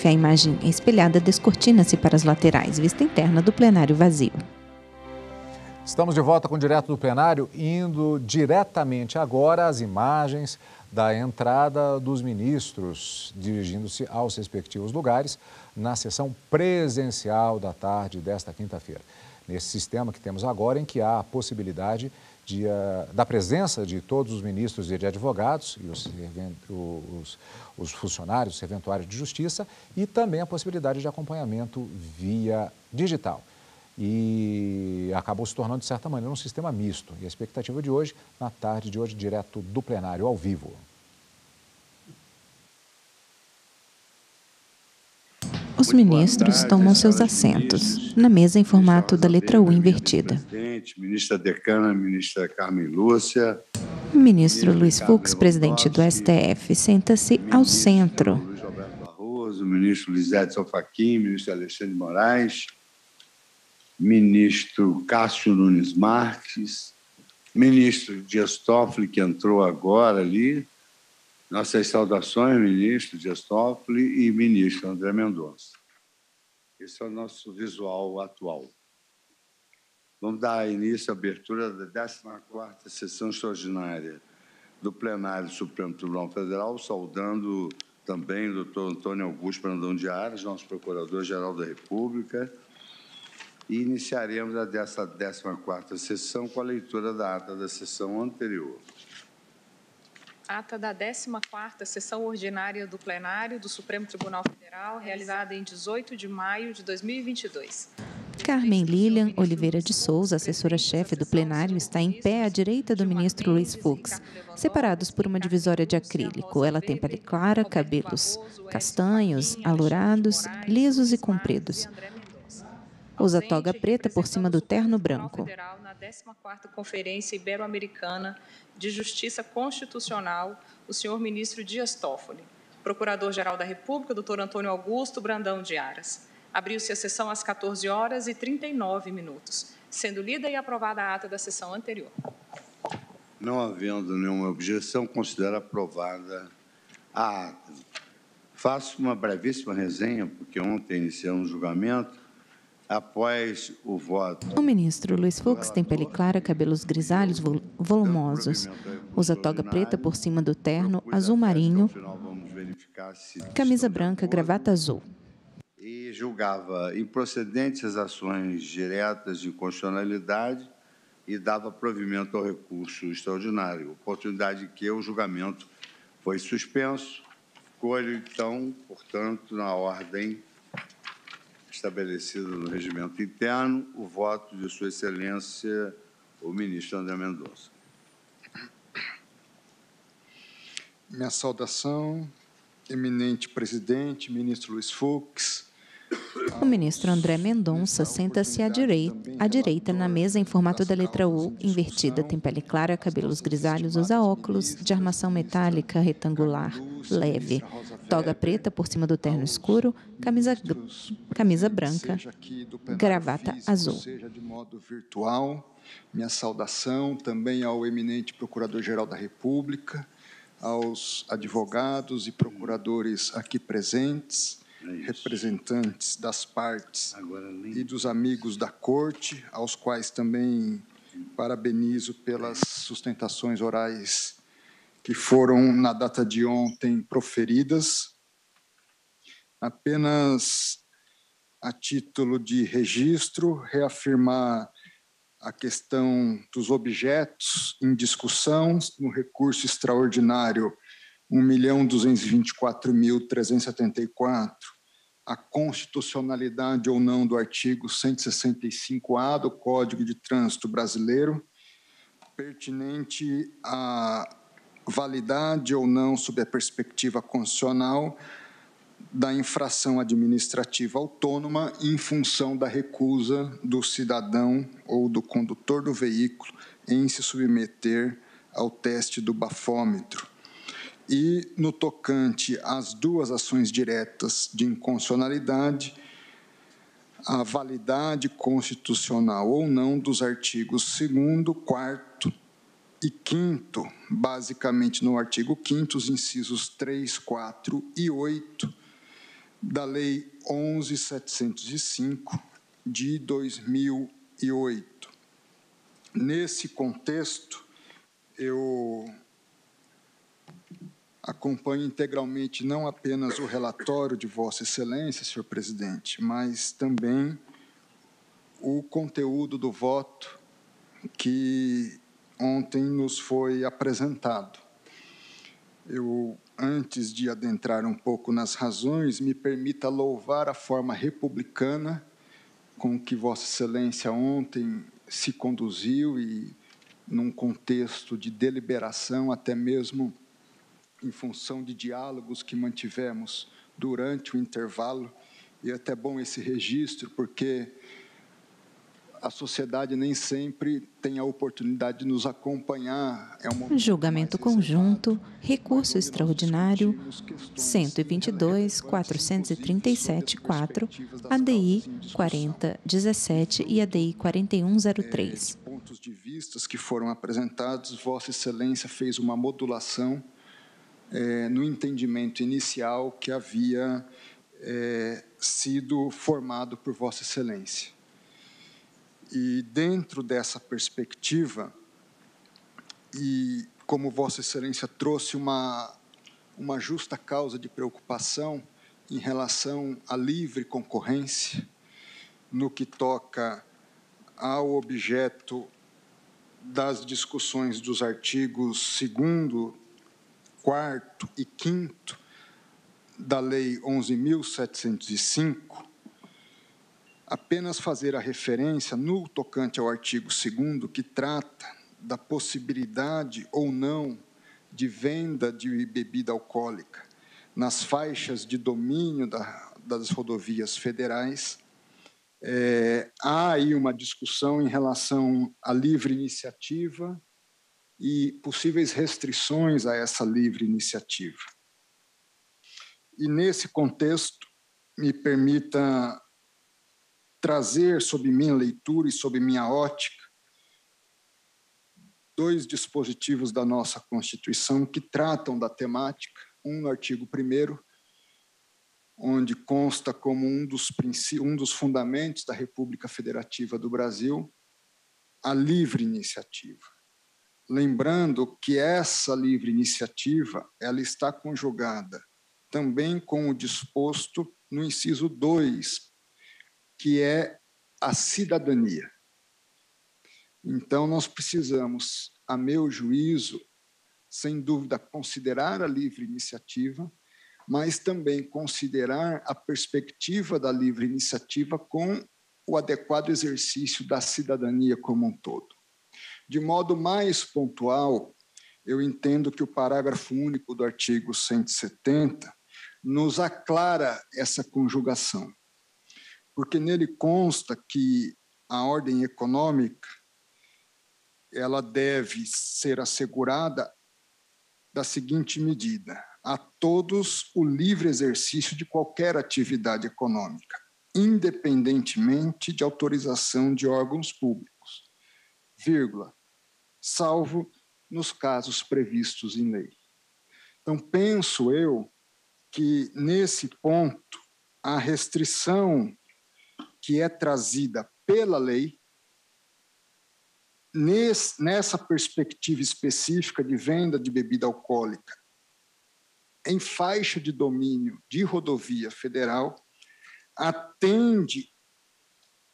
A imagem espelhada descortina-se para as laterais, vista interna do plenário vazio. Estamos de volta com o Direto do Plenário, indo diretamente agora às imagens da entrada dos ministros, dirigindo-se aos respectivos lugares, na sessão presencial da tarde desta quinta-feira. Nesse sistema que temos agora, em que há a possibilidade da presença de todos os ministros e de advogados e os funcionários, os serventuários de justiça, e também a possibilidade de acompanhamento via digital. E acabou se tornando, de certa maneira, um sistema misto. E a expectativa de hoje, na tarde de hoje, direto do plenário, ao vivo. Os ministros tomam seus assentos, na mesa em formato da letra U invertida. Ministra Decana, ministra Carmen Lúcia. Ministro Luiz Fux, presidente do STF, senta-se ao centro. Luiz Roberto Barroso, ministro Luiz Edson Fachin, ministro Alexandre de Moraes, ministro Cássio Nunes Marques, ministro Dias Toffoli, que entrou agora ali. Nossas saudações, ministro Dias Toffoli e ministro André Mendonça. Esse é o nosso visual atual. Vamos dar início à abertura da 14ª sessão extraordinária do plenário do Supremo Tribunal Federal, saudando também o doutor Antônio Augusto Brandão de Aras, nosso procurador-geral da República, e iniciaremos dessa 14ª sessão com a leitura da ata da sessão anterior. Ata da 14ª sessão ordinária do plenário do Supremo Tribunal Federal, realizada em 18 de maio de 2022. Carmen Lilian Oliveira de Souza, assessora-chefe do plenário, está em pé à direita do ministro Luiz Fux, separados por uma divisória de acrílico. Ela tem pele clara, cabelos castanhos, alourados, lisos e compridos. Usa toga preta por cima do terno branco. Na 14ª Conferência Ibero-Americana de Justiça Constitucional, o senhor ministro Dias Toffoli. Procurador-Geral da República, doutor Antônio Augusto Brandão de Aras. Abriu-se a sessão às 14h39, sendo lida e aprovada a ata da sessão anterior. Não havendo nenhuma objeção, considero aprovada a ata. Faço uma brevíssima resenha, porque ontem iniciamos o julgamento. Após o voto... O ministro Luiz Fux tem pele clara, cabelos grisalhos volumosos. Usa toga preta por cima do terno azul marinho, camisa branca, gravata azul. E julgava improcedentes as ações diretas de inconstitucionalidade e dava provimento ao recurso extraordinário, oportunidade que o julgamento foi suspenso. Escolho, então, portanto, na ordem estabelecido no regimento interno, o voto de Sua Excelência, o ministro André Mendonça. Minha saudação, eminente presidente, ministro Luiz Fux. O ministro André Mendonça senta-se à direita na mesa em formato da letra U invertida. Tem pele clara, cabelos grisalhos, usa óculos de armação metálica retangular, leve, toga preta por cima do terno escuro, camisa branca, gravata azul. Seja de modo virtual, minha saudação também ao eminente Procurador-Geral da República, aos advogados e procuradores aqui presentes, representantes das partes e dos amigos da Corte, aos quais também parabenizo pelas sustentações orais que foram, na data de ontem, proferidas. Apenas a título de registro, reafirmar a questão dos objetos em discussão no recurso extraordinário 1.224.374, a constitucionalidade ou não do artigo 165-A do Código de Trânsito Brasileiro, pertinente à validade ou não, sob a perspectiva constitucional, da infração administrativa autônoma em função da recusa do cidadão ou do condutor do veículo em se submeter ao teste do bafômetro. E, no tocante às duas ações diretas de inconstitucionalidade, a validade constitucional ou não dos artigos 2º, 4º e 5º, basicamente no artigo 5º, os incisos 3, 4 e 8, da Lei 11.705, de 2008. Nesse contexto, eu acompanho integralmente não apenas o relatório de Vossa Excelência, senhor presidente, mas também o conteúdo do voto que ontem nos foi apresentado. Eu, antes de adentrar um pouco nas razões, me permita louvar a forma republicana com que Vossa Excelência ontem se conduziu e num contexto de deliberação, até mesmo em função de diálogos que mantivemos durante o intervalo, e é até bom esse registro, porque a sociedade nem sempre tem a oportunidade de nos acompanhar. Julgamento conjunto, recurso extraordinário 122.437.4, ADI 4017 e ADI 4103. Pontos de vistas que foram apresentados, Vossa Excelência fez uma modulação no entendimento inicial que havia sido formado por Vossa Excelência. E dentro dessa perspectiva, e como Vossa Excelência trouxe uma justa causa de preocupação em relação à livre concorrência, no que toca ao objeto das discussões dos artigos 2º, 4º e 5º da Lei 11.705, apenas fazer a referência no tocante ao artigo 2º, que trata da possibilidade ou não de venda de bebida alcoólica nas faixas de domínio das rodovias federais. Há aí uma discussão em relação à livre iniciativa e possíveis restrições a essa livre iniciativa. E, nesse contexto, me permita trazer, sob minha leitura e sob minha ótica, 2 dispositivos da nossa Constituição que tratam da temática, um no artigo 1º, onde consta como um dos fundamentos da República Federativa do Brasil, a livre iniciativa. Lembrando que essa livre iniciativa ela está conjugada também com o disposto no inciso 2, que é a cidadania. Então, nós precisamos, a meu juízo, sem dúvida, considerar a livre iniciativa, mas também considerar a perspectiva da livre iniciativa com o adequado exercício da cidadania como um todo. De modo mais pontual, eu entendo que o parágrafo único do artigo 170 nos aclara essa conjugação, porque nele consta que a ordem econômica ela deve ser assegurada da seguinte medida: a todos o livre exercício de qualquer atividade econômica, independentemente de autorização de órgãos públicos, vírgula, salvo nos casos previstos em lei. Então, penso eu que, nesse ponto, a restrição que é trazida pela lei, nessa perspectiva específica de venda de bebida alcoólica em faixa de domínio de rodovia federal, atende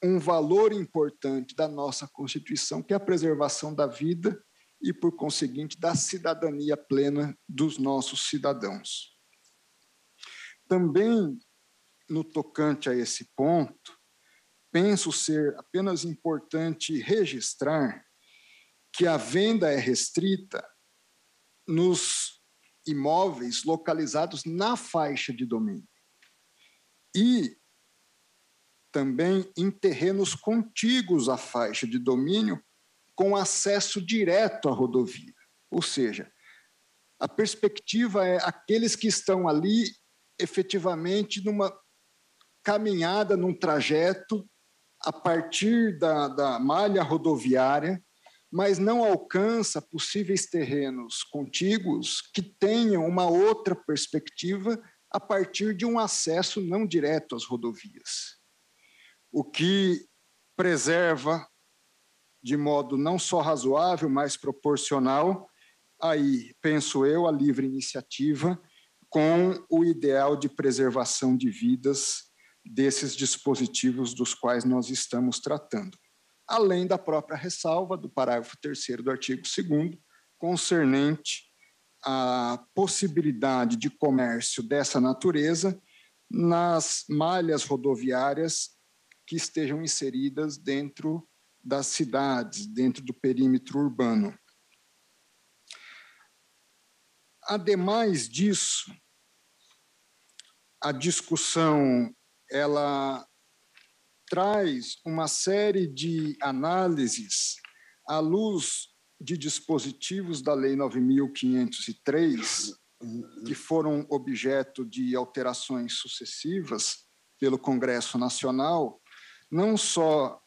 um valor importante da nossa Constituição, que é a preservação da vida e, por conseguinte, da cidadania plena dos nossos cidadãos. Também, no tocante a esse ponto, penso ser apenas importante registrar que a venda é restrita nos imóveis localizados na faixa de domínio e também em terrenos contíguos à faixa de domínio com acesso direto à rodovia. Ou seja, a perspectiva é aqueles que estão ali efetivamente numa caminhada, num trajeto a partir da malha rodoviária, mas não alcança possíveis terrenos contíguos que tenham uma outra perspectiva a partir de um acesso não direto às rodovias, o que preserva, de modo não só razoável, mas proporcional, aí, penso eu, a livre iniciativa com o ideal de preservação de vidas desses dispositivos dos quais nós estamos tratando, além da própria ressalva do parágrafo 3º do artigo 2º, concernente à possibilidade de comércio dessa natureza nas malhas rodoviárias que estejam inseridas dentro das cidades, dentro do perímetro urbano. Ademais disso, a discussão ela traz uma série de análises à luz de dispositivos da Lei 9.503, que foram objeto de alterações sucessivas pelo Congresso Nacional, não só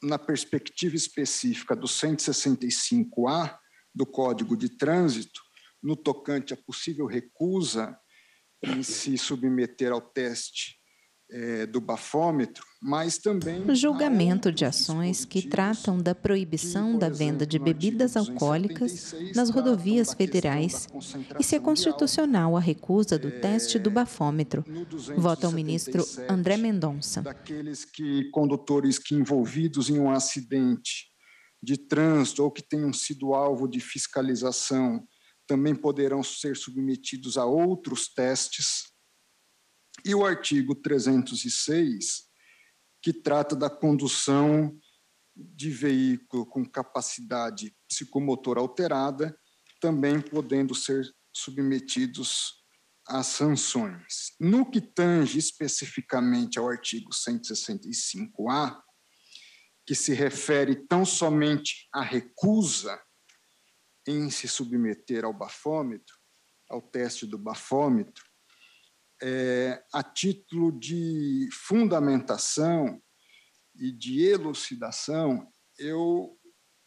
na perspectiva específica do 165A do Código de Trânsito, no tocante à possível recusa em se submeter ao teste do bafômetro, mas também julgamento de ações que tratam da proibição da venda de bebidas alcoólicas nas rodovias federais e se é constitucional a recusa do teste do bafômetro. Vota o ministro André Mendonça. Daqueles condutores que envolvidos em um acidente de trânsito ou que tenham sido alvo de fiscalização também poderão ser submetidos a outros testes. E o artigo 306, que trata da condução de veículo com capacidade psicomotora alterada, também podendo ser submetidos a sanções. No que tange especificamente ao artigo 165A, que se refere tão somente à recusa em se submeter ao bafômetro, ao teste do bafômetro, a título de fundamentação e de elucidação, eu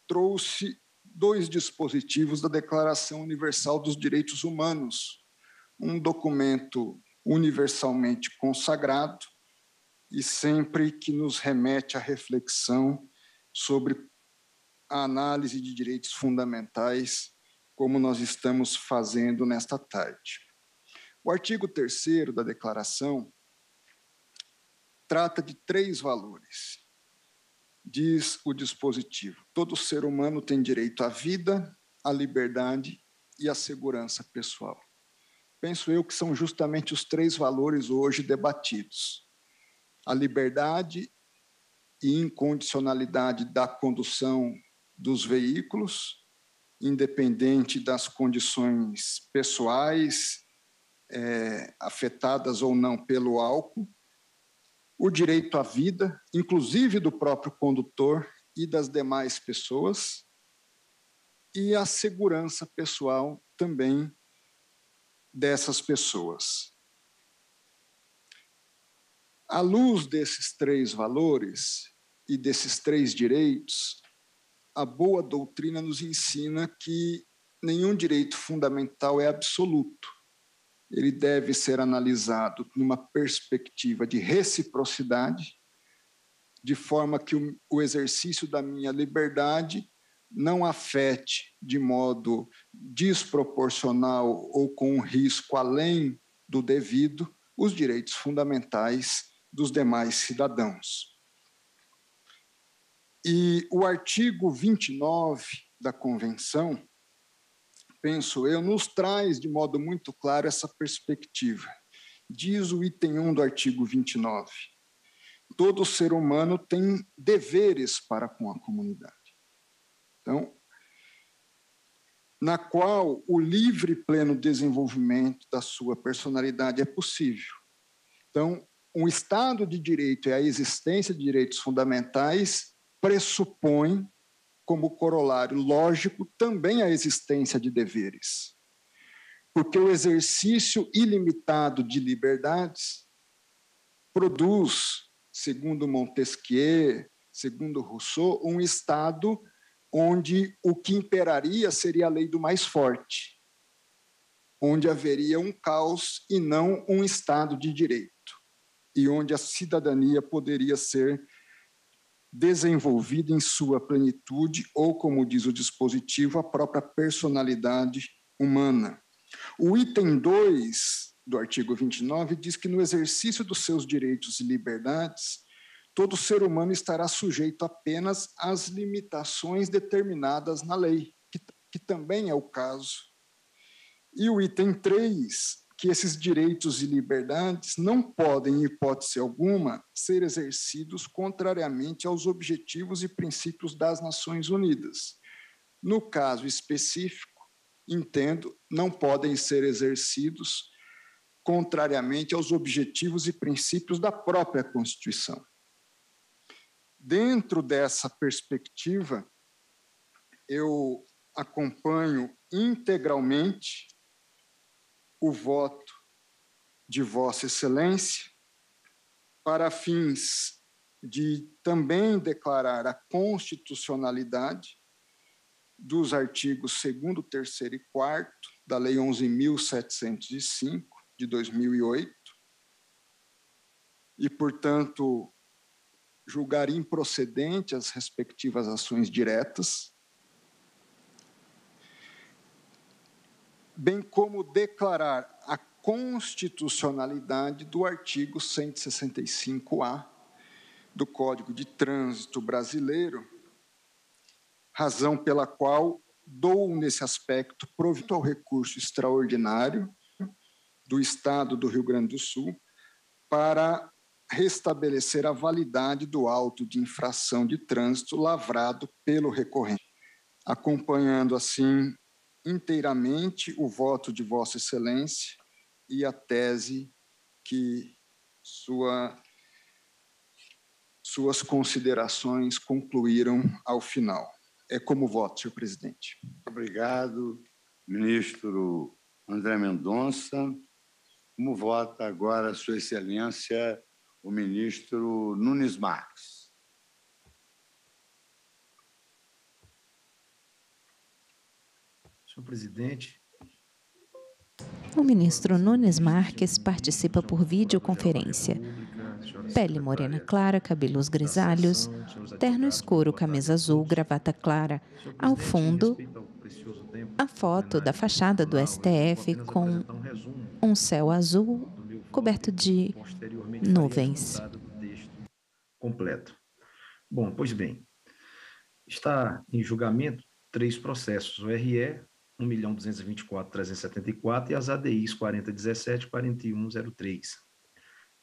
trouxe 2 dispositivos da Declaração Universal dos Direitos Humanos, um documento universalmente consagrado e sempre que nos remete à reflexão sobre a análise de direitos fundamentais, como nós estamos fazendo nesta tarde. O artigo 3º da Declaração trata de 3 valores. Diz o dispositivo: todo ser humano tem direito à vida, à liberdade e à segurança pessoal. Penso eu que são justamente os 3 valores hoje debatidos: a liberdade e incondicionalidade da condução dos veículos, independente das condições pessoais, afetadas ou não pelo álcool, o direito à vida, inclusive do próprio condutor e das demais pessoas, e a segurança pessoal também dessas pessoas. À luz desses 3 valores e desses 3 direitos, a boa doutrina nos ensina que nenhum direito fundamental é absoluto. Ele deve ser analisado numa perspectiva de reciprocidade, de forma que o exercício da minha liberdade não afete de modo desproporcional ou com um risco além do devido os direitos fundamentais dos demais cidadãos. E o artigo 29 da Convenção, penso eu, nos traz de modo muito claro essa perspectiva. Diz o item 1 do artigo 29: todo ser humano tem deveres para com a comunidade. Então, na qual o livre e pleno desenvolvimento da sua personalidade é possível. Então, um Estado de direito e a existência de direitos fundamentais pressupõe, como corolário lógico, também a existência de deveres. Porque o exercício ilimitado de liberdades produz, segundo Montesquieu, segundo Rousseau, um Estado onde o que imperaria seria a lei do mais forte. onde haveria um caos e não um Estado de direito, e onde a cidadania poderia ser desenvolvida em sua plenitude, ou, como diz o dispositivo, a própria personalidade humana. O item 2 do artigo 29 diz que, no exercício dos seus direitos e liberdades, todo ser humano estará sujeito apenas às limitações determinadas na lei, que também é o caso. E o item 3, que esses direitos e liberdades não podem, em hipótese alguma, ser exercidos contrariamente aos objetivos e princípios das Nações Unidas. No caso específico, entendo, não podem ser exercidos contrariamente aos objetivos e princípios da própria Constituição. Dentro dessa perspectiva, eu acompanho integralmente o voto de Vossa Excelência para fins de também declarar a constitucionalidade dos artigos 2º, 3º e 4º da Lei 11.705, de 2008, e, portanto, julgar improcedente as respectivas ações diretas, bem como declarar a constitucionalidade do artigo 165-A do Código de Trânsito Brasileiro, razão pela qual dou, nesse aspecto, provimento ao recurso extraordinário do Estado do Rio Grande do Sul para restabelecer a validade do auto de infração de trânsito lavrado pelo recorrente, acompanhando, assim, inteiramente o voto de Vossa Excelência e a tese que suas considerações concluíram ao final. É como voto, senhor presidente. Obrigado, ministro André Mendonça. Como vota agora Sua Excelência, o ministro Nunes Marques? Senhor presidente. O ministro Nunes Marques participa por videoconferência. Pele morena clara, cabelos grisalhos, terno escuro, camisa azul, gravata clara. Ao fundo, a foto da fachada do STF com um céu azul coberto de nuvens. Completo. Bom, pois bem, está em julgamento 3 processos, o RE 1.224.374 e as ADIs 4017 e 4103.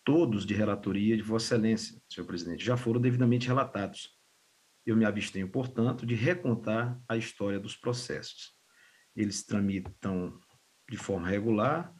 Todos de relatoria de Vossa Excelência, senhor presidente, já foram devidamente relatados. Eu me abstenho, portanto, de recontar a história dos processos. Eles tramitam de forma regular,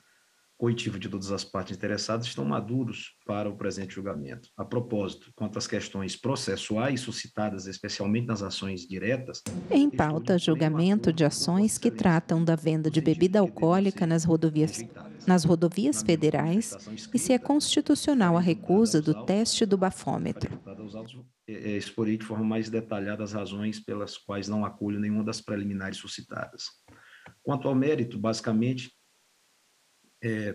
coitivo de todas as partes interessadas, estão maduros para o presente julgamento. A propósito, quanto às questões processuais suscitadas especialmente nas ações diretas... Em pauta, julgamento de ações que tratam da venda de bebida alcoólica nas rodovias federais e se é constitucional a recusa do teste do bafômetro. Exporei de forma mais detalhada as razões pelas quais não acolho nenhuma das preliminares suscitadas. Quanto ao mérito, basicamente,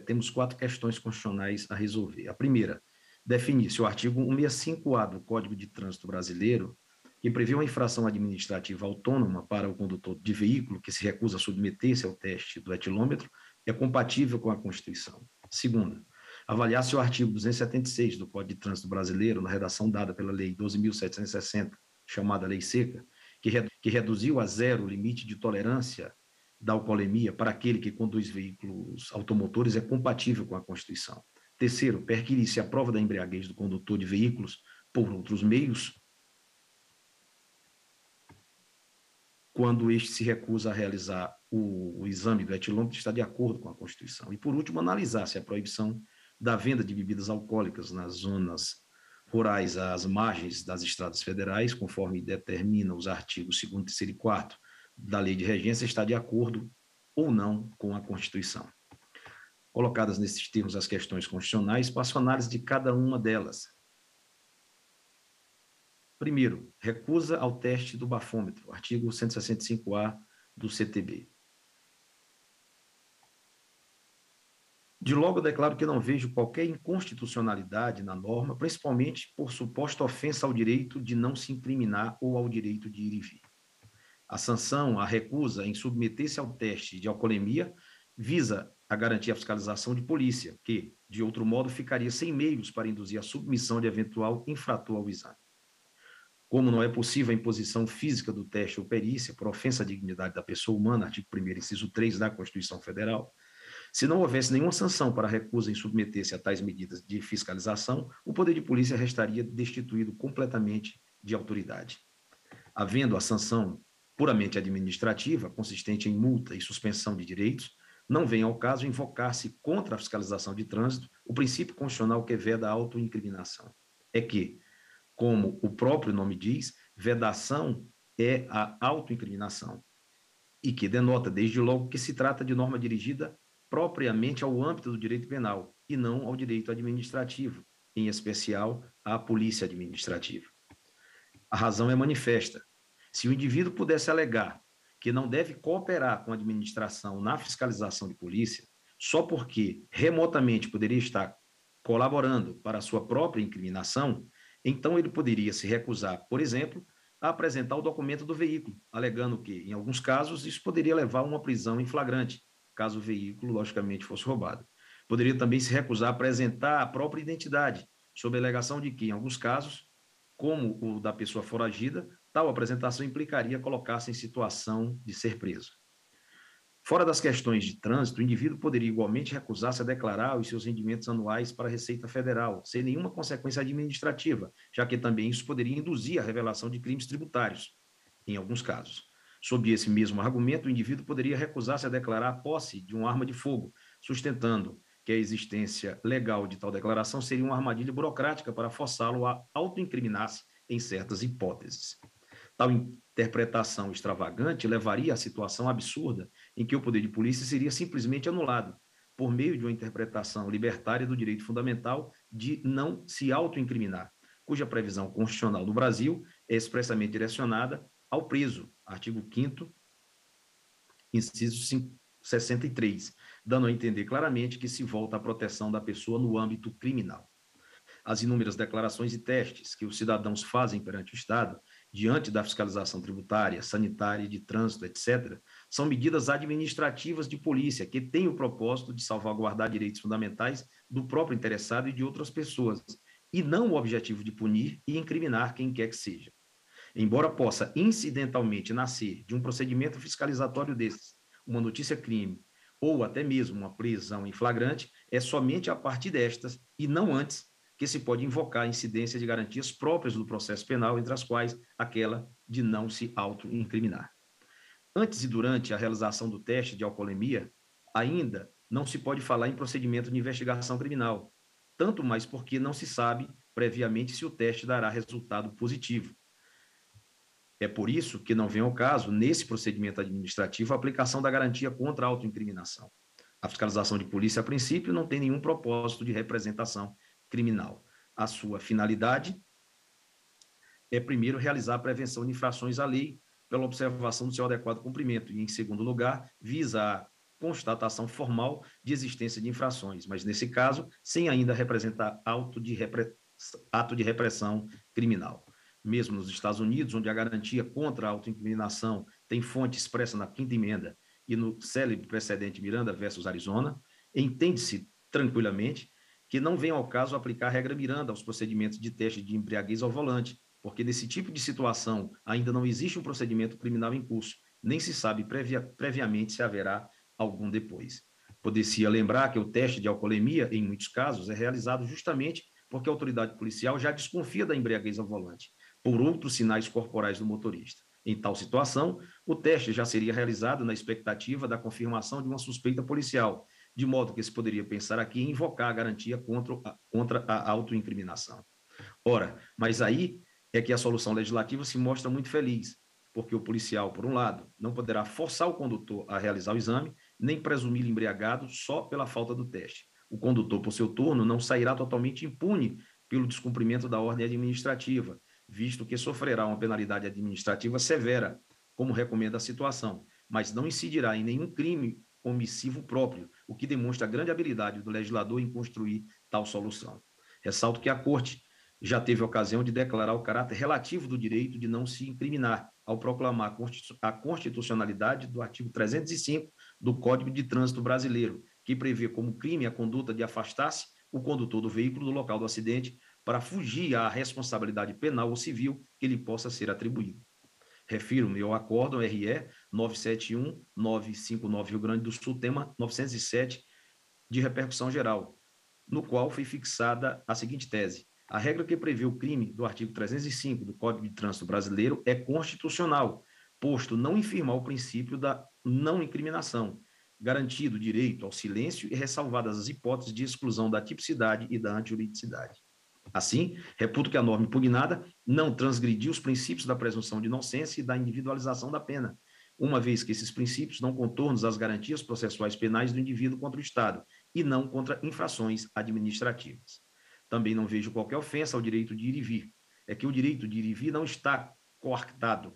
temos 4 questões constitucionais a resolver. A primeira, definir se o artigo 165-A do Código de Trânsito Brasileiro, que prevê uma infração administrativa autônoma para o condutor de veículo que se recusa a submeter-se ao teste do etilômetro, é compatível com a Constituição. Segunda, avaliar se o artigo 276 do Código de Trânsito Brasileiro, na redação dada pela Lei 12.760, chamada Lei Seca, que reduziu a 0 o limite de tolerância da alcoolemia para aquele que conduz veículos automotores, é compatível com a Constituição. Terceiro, perquirir se a prova da embriaguez do condutor de veículos por outros meios, quando este se recusa a realizar o exame do etilômetro, está de acordo com a Constituição. E, por último, analisar se a proibição da venda de bebidas alcoólicas nas zonas rurais às margens das estradas federais, conforme determinam os artigos 2º, 3º e 4º da Lei de Regência, está de acordo ou não com a Constituição. Colocadas nesses termos as questões constitucionais, passo a análise de cada uma delas. Primeiro, recusa ao teste do bafômetro, artigo 165-A do CTB. De logo, declaro que não vejo qualquer inconstitucionalidade na norma, principalmente por suposta ofensa ao direito de não se incriminar ou ao direito de ir e vir. A sanção, a recusa em submeter-se ao teste de alcoolemia visa a garantir a fiscalização de polícia, que, de outro modo, ficaria sem meios para induzir a submissão de eventual infrator ao exame. Como não é possível a imposição física do teste ou perícia por ofensa à dignidade da pessoa humana, artigo 1º, inciso 3 da Constituição Federal, se não houvesse nenhuma sanção para a recusa em submeter-se a tais medidas de fiscalização, o poder de polícia restaria destituído completamente de autoridade. Havendo a sanção puramente administrativa, consistente em multa e suspensão de direitos, não vem ao caso invocar-se contra a fiscalização de trânsito o princípio constitucional que veda a autoincriminação. É que, como o próprio nome diz, vedação é a autoincriminação, e que denota, desde logo, que se trata de norma dirigida propriamente ao âmbito do direito penal e não ao direito administrativo, em especial à polícia administrativa. A razão é manifesta. Se o indivíduo pudesse alegar que não deve cooperar com a administração na fiscalização de polícia, só porque remotamente poderia estar colaborando para a sua própria incriminação, então ele poderia se recusar, por exemplo, a apresentar o documento do veículo, alegando que, em alguns casos, isso poderia levar a uma prisão em flagrante, caso o veículo, logicamente, fosse roubado. Poderia também se recusar a apresentar a própria identidade, sob a alegação de que, em alguns casos, como o da pessoa foragida, tal apresentação implicaria colocar-se em situação de ser preso. Fora das questões de trânsito, o indivíduo poderia igualmente recusar-se a declarar os seus rendimentos anuais para a Receita Federal, sem nenhuma consequência administrativa, já que também isso poderia induzir a revelação de crimes tributários, em alguns casos. Sob esse mesmo argumento, o indivíduo poderia recusar-se a declarar a posse de uma arma de fogo, sustentando que a existência legal de tal declaração seria uma armadilha burocrática para forçá-lo a autoincriminar-se em certas hipóteses. Tal interpretação extravagante levaria à situação absurda em que o poder de polícia seria simplesmente anulado, por meio de uma interpretação libertária do direito fundamental de não se autoincriminar, cuja previsão constitucional no Brasil é expressamente direcionada ao preso, artigo 5º, inciso 63, dando a entender claramente que se volta à proteção da pessoa no âmbito criminal. As inúmeras declarações e testes que os cidadãos fazem perante o Estado, diante da fiscalização tributária, sanitária, de trânsito, etc., são medidas administrativas de polícia que têm o propósito de salvaguardar direitos fundamentais do próprio interessado e de outras pessoas, e não o objetivo de punir e incriminar quem quer que seja. Embora possa incidentalmente nascer de um procedimento fiscalizatório desses, uma notícia-crime, ou até mesmo uma prisão em flagrante, é somente a partir destas, e não antes, que se pode invocar a incidência de garantias próprias do processo penal, entre as quais aquela de não se autoincriminar. Antes e durante a realização do teste de alcoolemia, ainda não se pode falar em procedimento de investigação criminal, tanto mais porque não se sabe previamente se o teste dará resultado positivo. É por isso que não vem ao caso, nesse procedimento administrativo, a aplicação da garantia contra a autoincriminação. A fiscalização de polícia, a princípio, não tem nenhum propósito de representação criminal. A sua finalidade é, primeiro, realizar a prevenção de infrações à lei pela observação do seu adequado cumprimento e, em segundo lugar, visa a constatação formal de existência de infrações, mas, nesse caso, sem ainda representar ato de repressão criminal. Mesmo nos Estados Unidos, onde a garantia contra a autoincriminação tem fonte expressa na 5ª emenda e no célebre precedente Miranda versus Arizona, entende-se tranquilamente que não vem ao caso aplicar a regra Miranda aos procedimentos de teste de embriaguez ao volante, porque nesse tipo de situação ainda não existe um procedimento criminal em curso, nem se sabe previamente se haverá algum depois. Poder-se lembrar que o teste de alcoolemia, em muitos casos, é realizado justamente porque a autoridade policial já desconfia da embriaguez ao volante, por outros sinais corporais do motorista. Em tal situação, o teste já seria realizado na expectativa da confirmação de uma suspeita policial, de modo que se poderia pensar aqui em invocar a garantia contra a autoincriminação. Ora, mas aí é que a solução legislativa se mostra muito feliz, porque o policial, por um lado, não poderá forçar o condutor a realizar o exame, nem presumi-lo embriagado só pela falta do teste. O condutor, por seu turno, não sairá totalmente impune pelo descumprimento da ordem administrativa, visto que sofrerá uma penalidade administrativa severa, como recomenda a situação, mas não incidirá em nenhum crime omissivo próprio, o que demonstra a grande habilidade do legislador em construir tal solução. Ressalto que a Corte já teve ocasião de declarar o caráter relativo do direito de não se incriminar, ao proclamar a constitucionalidade do artigo 305 do Código de Trânsito Brasileiro, que prevê como crime a conduta de afastar-se o condutor do veículo do local do acidente para fugir à responsabilidade penal ou civil que lhe possa ser atribuída. Refiro-me ao acórdão RE 971-959 Rio Grande do Sul, tema 907, de repercussão geral, no qual foi fixada a seguinte tese: a regra que prevê o crime do artigo 305 do Código de Trânsito Brasileiro é constitucional, posto não infirmar o princípio da não incriminação, garantido o direito ao silêncio e ressalvadas as hipóteses de exclusão da tipicidade e da antijuridicidade. Assim, reputo que a norma impugnada não transgrediu os princípios da presunção de inocência e da individualização da pena, uma vez que esses princípios dão contornos às garantias processuais penais do indivíduo contra o Estado e não contra infrações administrativas. Também não vejo qualquer ofensa ao direito de ir e vir. É que o direito de ir e vir não está coartado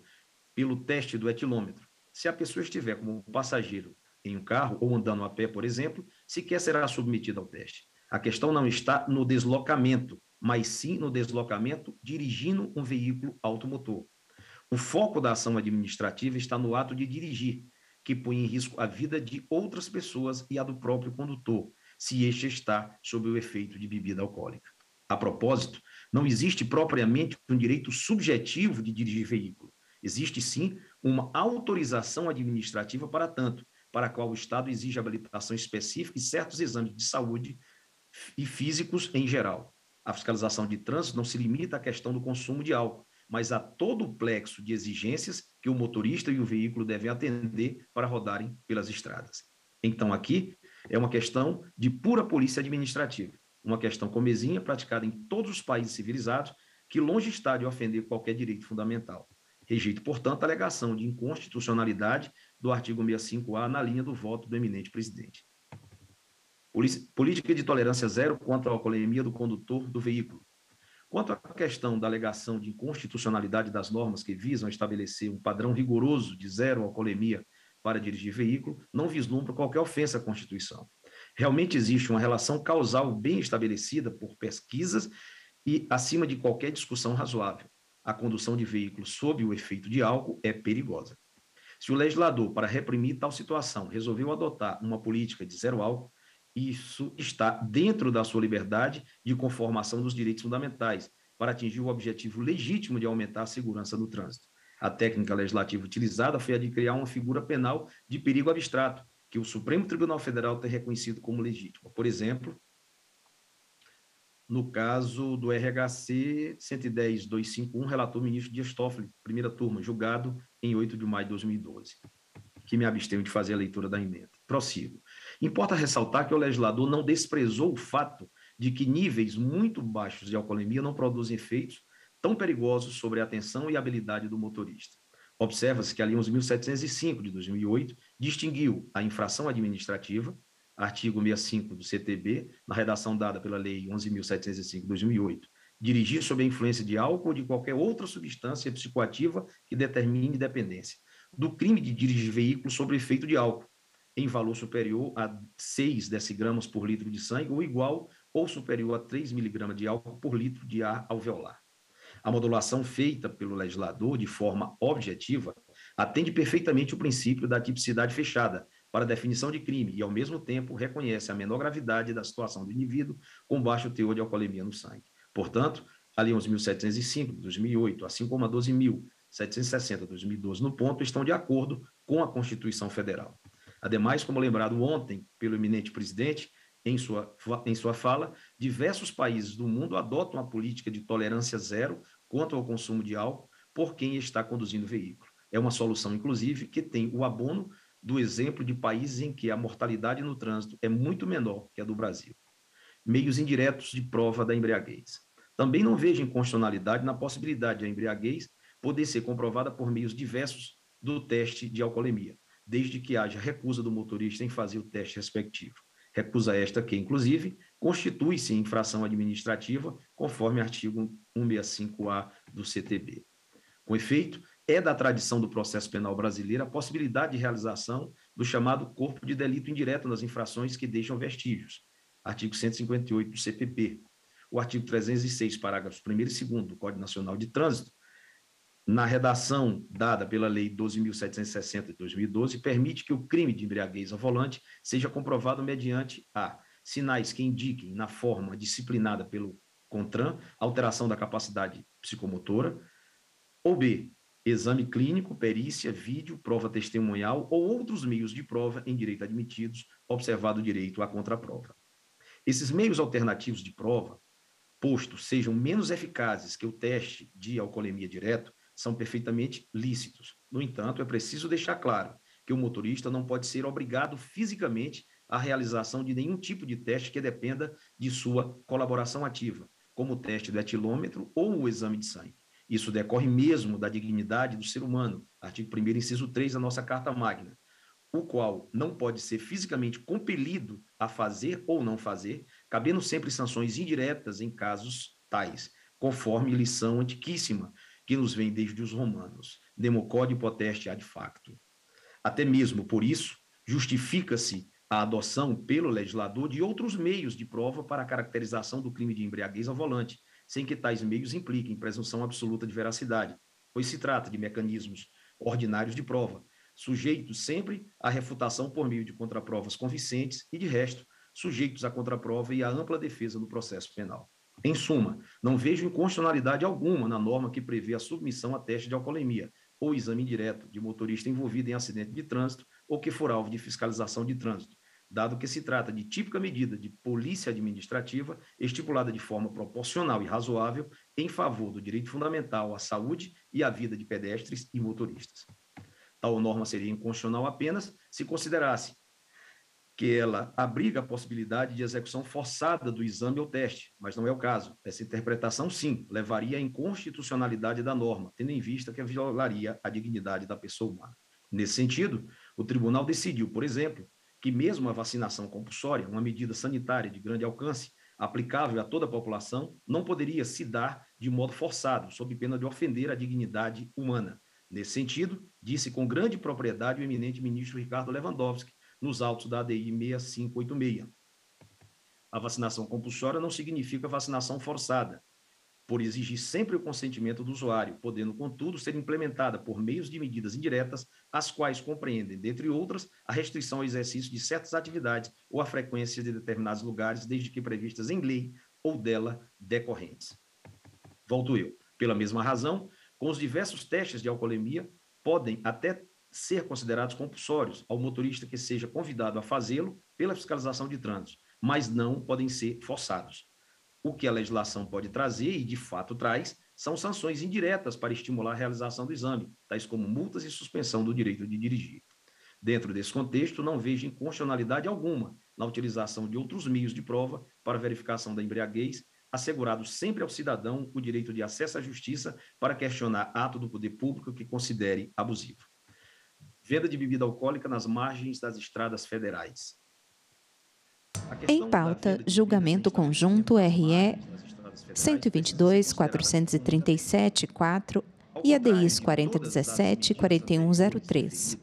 pelo teste do etilômetro. Se a pessoa estiver como passageiro em um carro ou andando a pé, por exemplo, sequer será submetida ao teste. A questão não está no deslocamento, mas sim no deslocamento dirigindo um veículo automotor. O foco da ação administrativa está no ato de dirigir, que põe em risco a vida de outras pessoas e a do próprio condutor, se este está sob o efeito de bebida alcoólica. A propósito, não existe propriamente um direito subjetivo de dirigir veículo. Existe, sim, uma autorização administrativa para tanto, para a qual o Estado exige habilitação específica e certos exames de saúde e físicos em geral. A fiscalização de trânsito não se limita à questão do consumo de álcool, mas a todo o plexo de exigências que o motorista e o veículo devem atender para rodarem pelas estradas. Então, aqui é uma questão de pura polícia administrativa, uma questão comezinha praticada em todos os países civilizados, que longe está de ofender qualquer direito fundamental. Rejeito, portanto, a alegação de inconstitucionalidade do artigo 65A na linha do voto do eminente presidente. Política de tolerância zero quanto à alcoolemia do condutor do veículo. Quanto à questão da alegação de inconstitucionalidade das normas que visam estabelecer um padrão rigoroso de zero alcoolemia para dirigir veículo, não vislumbra qualquer ofensa à Constituição. Realmente existe uma relação causal bem estabelecida por pesquisas e acima de qualquer discussão razoável. A condução de veículos sob o efeito de álcool é perigosa. Se o legislador, para reprimir tal situação, resolveu adotar uma política de zero álcool, isso está dentro da sua liberdade de conformação dos direitos fundamentais, para atingir o objetivo legítimo de aumentar a segurança no trânsito. A técnica legislativa utilizada foi a de criar uma figura penal de perigo abstrato, que o Supremo Tribunal Federal tem reconhecido como legítima. Por exemplo, no caso do RHC 110.251, relator ministro Dias Toffoli, primeira turma, julgado em 8 de maio de 2012. Que me abstenho de fazer a leitura da emenda. Prossigo. Importa ressaltar que o legislador não desprezou o fato de que níveis muito baixos de alcoolemia não produzem efeitos tão perigosos sobre a atenção e habilidade do motorista. Observa-se que a Lei 11.705, de 2008, distinguiu a infração administrativa, artigo 65 do CTB, na redação dada pela Lei 11.705, de 2008, dirigir sob a influência de álcool ou de qualquer outra substância psicoativa que determine dependência, do crime de dirigir veículo sob efeito de álcool, em valor superior a 6 decigramas por litro de sangue ou igual ou superior a 3 miligramas de álcool por litro de ar alveolar. A modulação feita pelo legislador de forma objetiva atende perfeitamente o princípio da tipicidade fechada para a definição de crime e, ao mesmo tempo, reconhece a menor gravidade da situação do indivíduo com baixo teor de alcoolemia no sangue. Portanto, a Lei 11.705, de 2008, assim como a 12.760, de 2012, no ponto, estão de acordo com a Constituição Federal. Ademais, como lembrado ontem pelo eminente presidente, em sua fala, diversos países do mundo adotam a política de tolerância zero quanto ao consumo de álcool por quem está conduzindo o veículo. É uma solução, inclusive, que tem o abono do exemplo de países em que a mortalidade no trânsito é muito menor que a do Brasil. Meios indiretos de prova da embriaguez. Também não vejo inconstitucionalidade na possibilidade de a embriaguez poder ser comprovada por meios diversos do teste de alcoolemia, desde que haja recusa do motorista em fazer o teste respectivo. Recusa esta que, inclusive, constitui-se infração administrativa, conforme artigo 165A do CTB. Com efeito, é da tradição do processo penal brasileiro a possibilidade de realização do chamado corpo de delito indireto nas infrações que deixam vestígios, artigo 158 do CPP. O artigo 306, parágrafos 1º e 2º do Código Nacional de Trânsito, na redação dada pela Lei 12.760 de 2012, permite que o crime de embriaguez ao volante seja comprovado mediante a sinais que indiquem, na forma disciplinada pelo CONTRAN, alteração da capacidade psicomotora, ou B, exame clínico, perícia, vídeo, prova testemunhal ou outros meios de prova em direito admitidos, observado o direito à contraprova. Esses meios alternativos de prova, posto sejam menos eficazes que o teste de alcoolemia direto, são perfeitamente lícitos. No entanto, é preciso deixar claro que o motorista não pode ser obrigado fisicamente à realização de nenhum tipo de teste que dependa de sua colaboração ativa, como o teste do etilômetro ou o exame de sangue. Isso decorre mesmo da dignidade do ser humano, artigo 1º, inciso 3 da nossa Carta Magna, o qual não pode ser fisicamente compelido a fazer ou não fazer, cabendo sempre sanções indiretas em casos tais, conforme lição antiquíssima, que nos vem desde os romanos, democode poteste ad facto. Até mesmo por isso, justifica-se a adoção pelo legislador de outros meios de prova para a caracterização do crime de embriaguez ao volante, sem que tais meios impliquem presunção absoluta de veracidade, pois se trata de mecanismos ordinários de prova, sujeitos sempre à refutação por meio de contraprovas convincentes e, de resto, sujeitos à contraprova e à ampla defesa no processo penal. Em suma, não vejo inconstitucionalidade alguma na norma que prevê a submissão a teste de alcoolemia ou exame indireto de motorista envolvido em acidente de trânsito ou que for alvo de fiscalização de trânsito, dado que se trata de típica medida de polícia administrativa estipulada de forma proporcional e razoável em favor do direito fundamental à saúde e à vida de pedestres e motoristas. Tal norma seria inconstitucional apenas se considerasse que ela abriga a possibilidade de execução forçada do exame ou teste, mas não é o caso. Essa interpretação, sim, levaria à inconstitucionalidade da norma, tendo em vista que violaria a dignidade da pessoa humana. Nesse sentido, o tribunal decidiu, por exemplo, que mesmo a vacinação compulsória, uma medida sanitária de grande alcance, aplicável a toda a população, não poderia se dar de modo forçado, sob pena de ofender a dignidade humana. Nesse sentido, disse com grande propriedade o eminente ministro Ricardo Lewandowski, nos autos da ADI 6586. A vacinação compulsória não significa vacinação forçada, por exigir sempre o consentimento do usuário, podendo, contudo, ser implementada por meios de medidas indiretas, as quais compreendem, dentre outras, a restrição ao exercício de certas atividades ou a frequência de determinados lugares, desde que previstas em lei ou dela decorrentes. Volto eu. Pela mesma razão, com os diversos testes de alcoolemia, podem até ser considerados compulsórios ao motorista que seja convidado a fazê-lo pela fiscalização de trânsito, mas não podem ser forçados. O que a legislação pode trazer, e de fato traz, são sanções indiretas para estimular a realização do exame, tais como multas e suspensão do direito de dirigir. Dentro desse contexto, não vejo inconstitucionalidade alguma na utilização de outros meios de prova para verificação da embriaguez, assegurado sempre ao cidadão o direito de acesso à justiça para questionar ato do poder público que considere abusivo. Venda de bebida alcoólica nas margens das estradas federais. Em pauta, julgamento conjunto RE 122.437.4 e ADIs 4017 e 4103.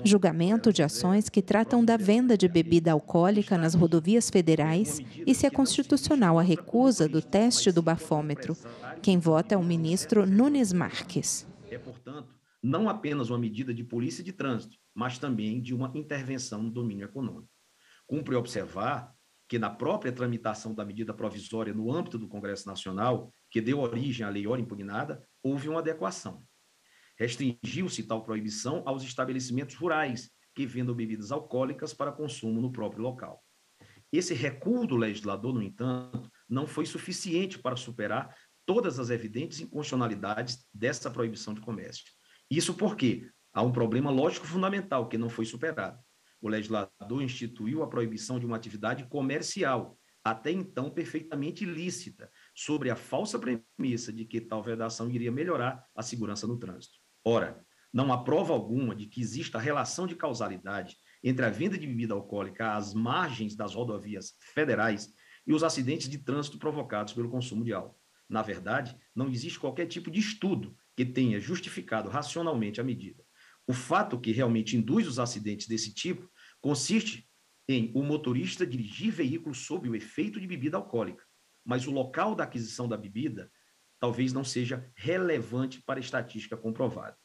Julgamento de ações que tratam da venda de bebida alcoólica nas rodovias federais e se é constitucional a recusa do teste do bafômetro. Quem vota é o ministro Nunes Marques. É, portanto, não apenas uma medida de polícia de trânsito, mas também de uma intervenção no domínio econômico. Cumpre observar que na própria tramitação da medida provisória no âmbito do Congresso Nacional, que deu origem à lei ora impugnada, houve uma adequação. Restringiu-se tal proibição aos estabelecimentos rurais que vendam bebidas alcoólicas para consumo no próprio local. Esse recuo do legislador, no entanto, não foi suficiente para superar todas as evidentes inconstitucionalidades dessa proibição de comércio. Isso porque há um problema lógico fundamental que não foi superado. O legislador instituiu a proibição de uma atividade comercial, até então perfeitamente ilícita, sobre a falsa premissa de que tal vedação iria melhorar a segurança no trânsito. Ora, não há prova alguma de que exista relação de causalidade entre a venda de bebida alcoólica às margens das rodovias federais e os acidentes de trânsito provocados pelo consumo de álcool. Na verdade, não existe qualquer tipo de estudo que tenha justificado racionalmente a medida. O fato que realmente induz os acidentes desse tipo consiste em o motorista dirigir veículo sob o efeito de bebida alcoólica, mas o local da aquisição da bebida talvez não seja relevante para a estatística comprovada.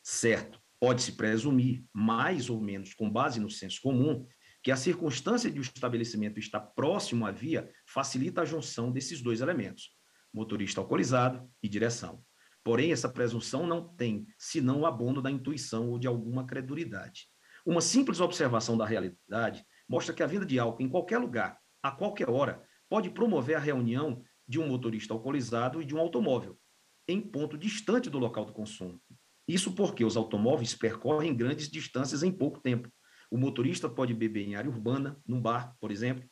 Certo, pode-se presumir, mais ou menos com base no senso comum, que a circunstância de o estabelecimento estar próximo à via facilita a junção desses dois elementos, motorista alcoolizado e direção. Porém, essa presunção não tem senão o abono da intuição ou de alguma credulidade. Uma simples observação da realidade mostra que a venda de álcool em qualquer lugar, a qualquer hora, pode promover a reunião de um motorista alcoolizado e de um automóvel, em ponto distante do local do consumo. Isso porque os automóveis percorrem grandes distâncias em pouco tempo. O motorista pode beber em área urbana, num bar, por exemplo,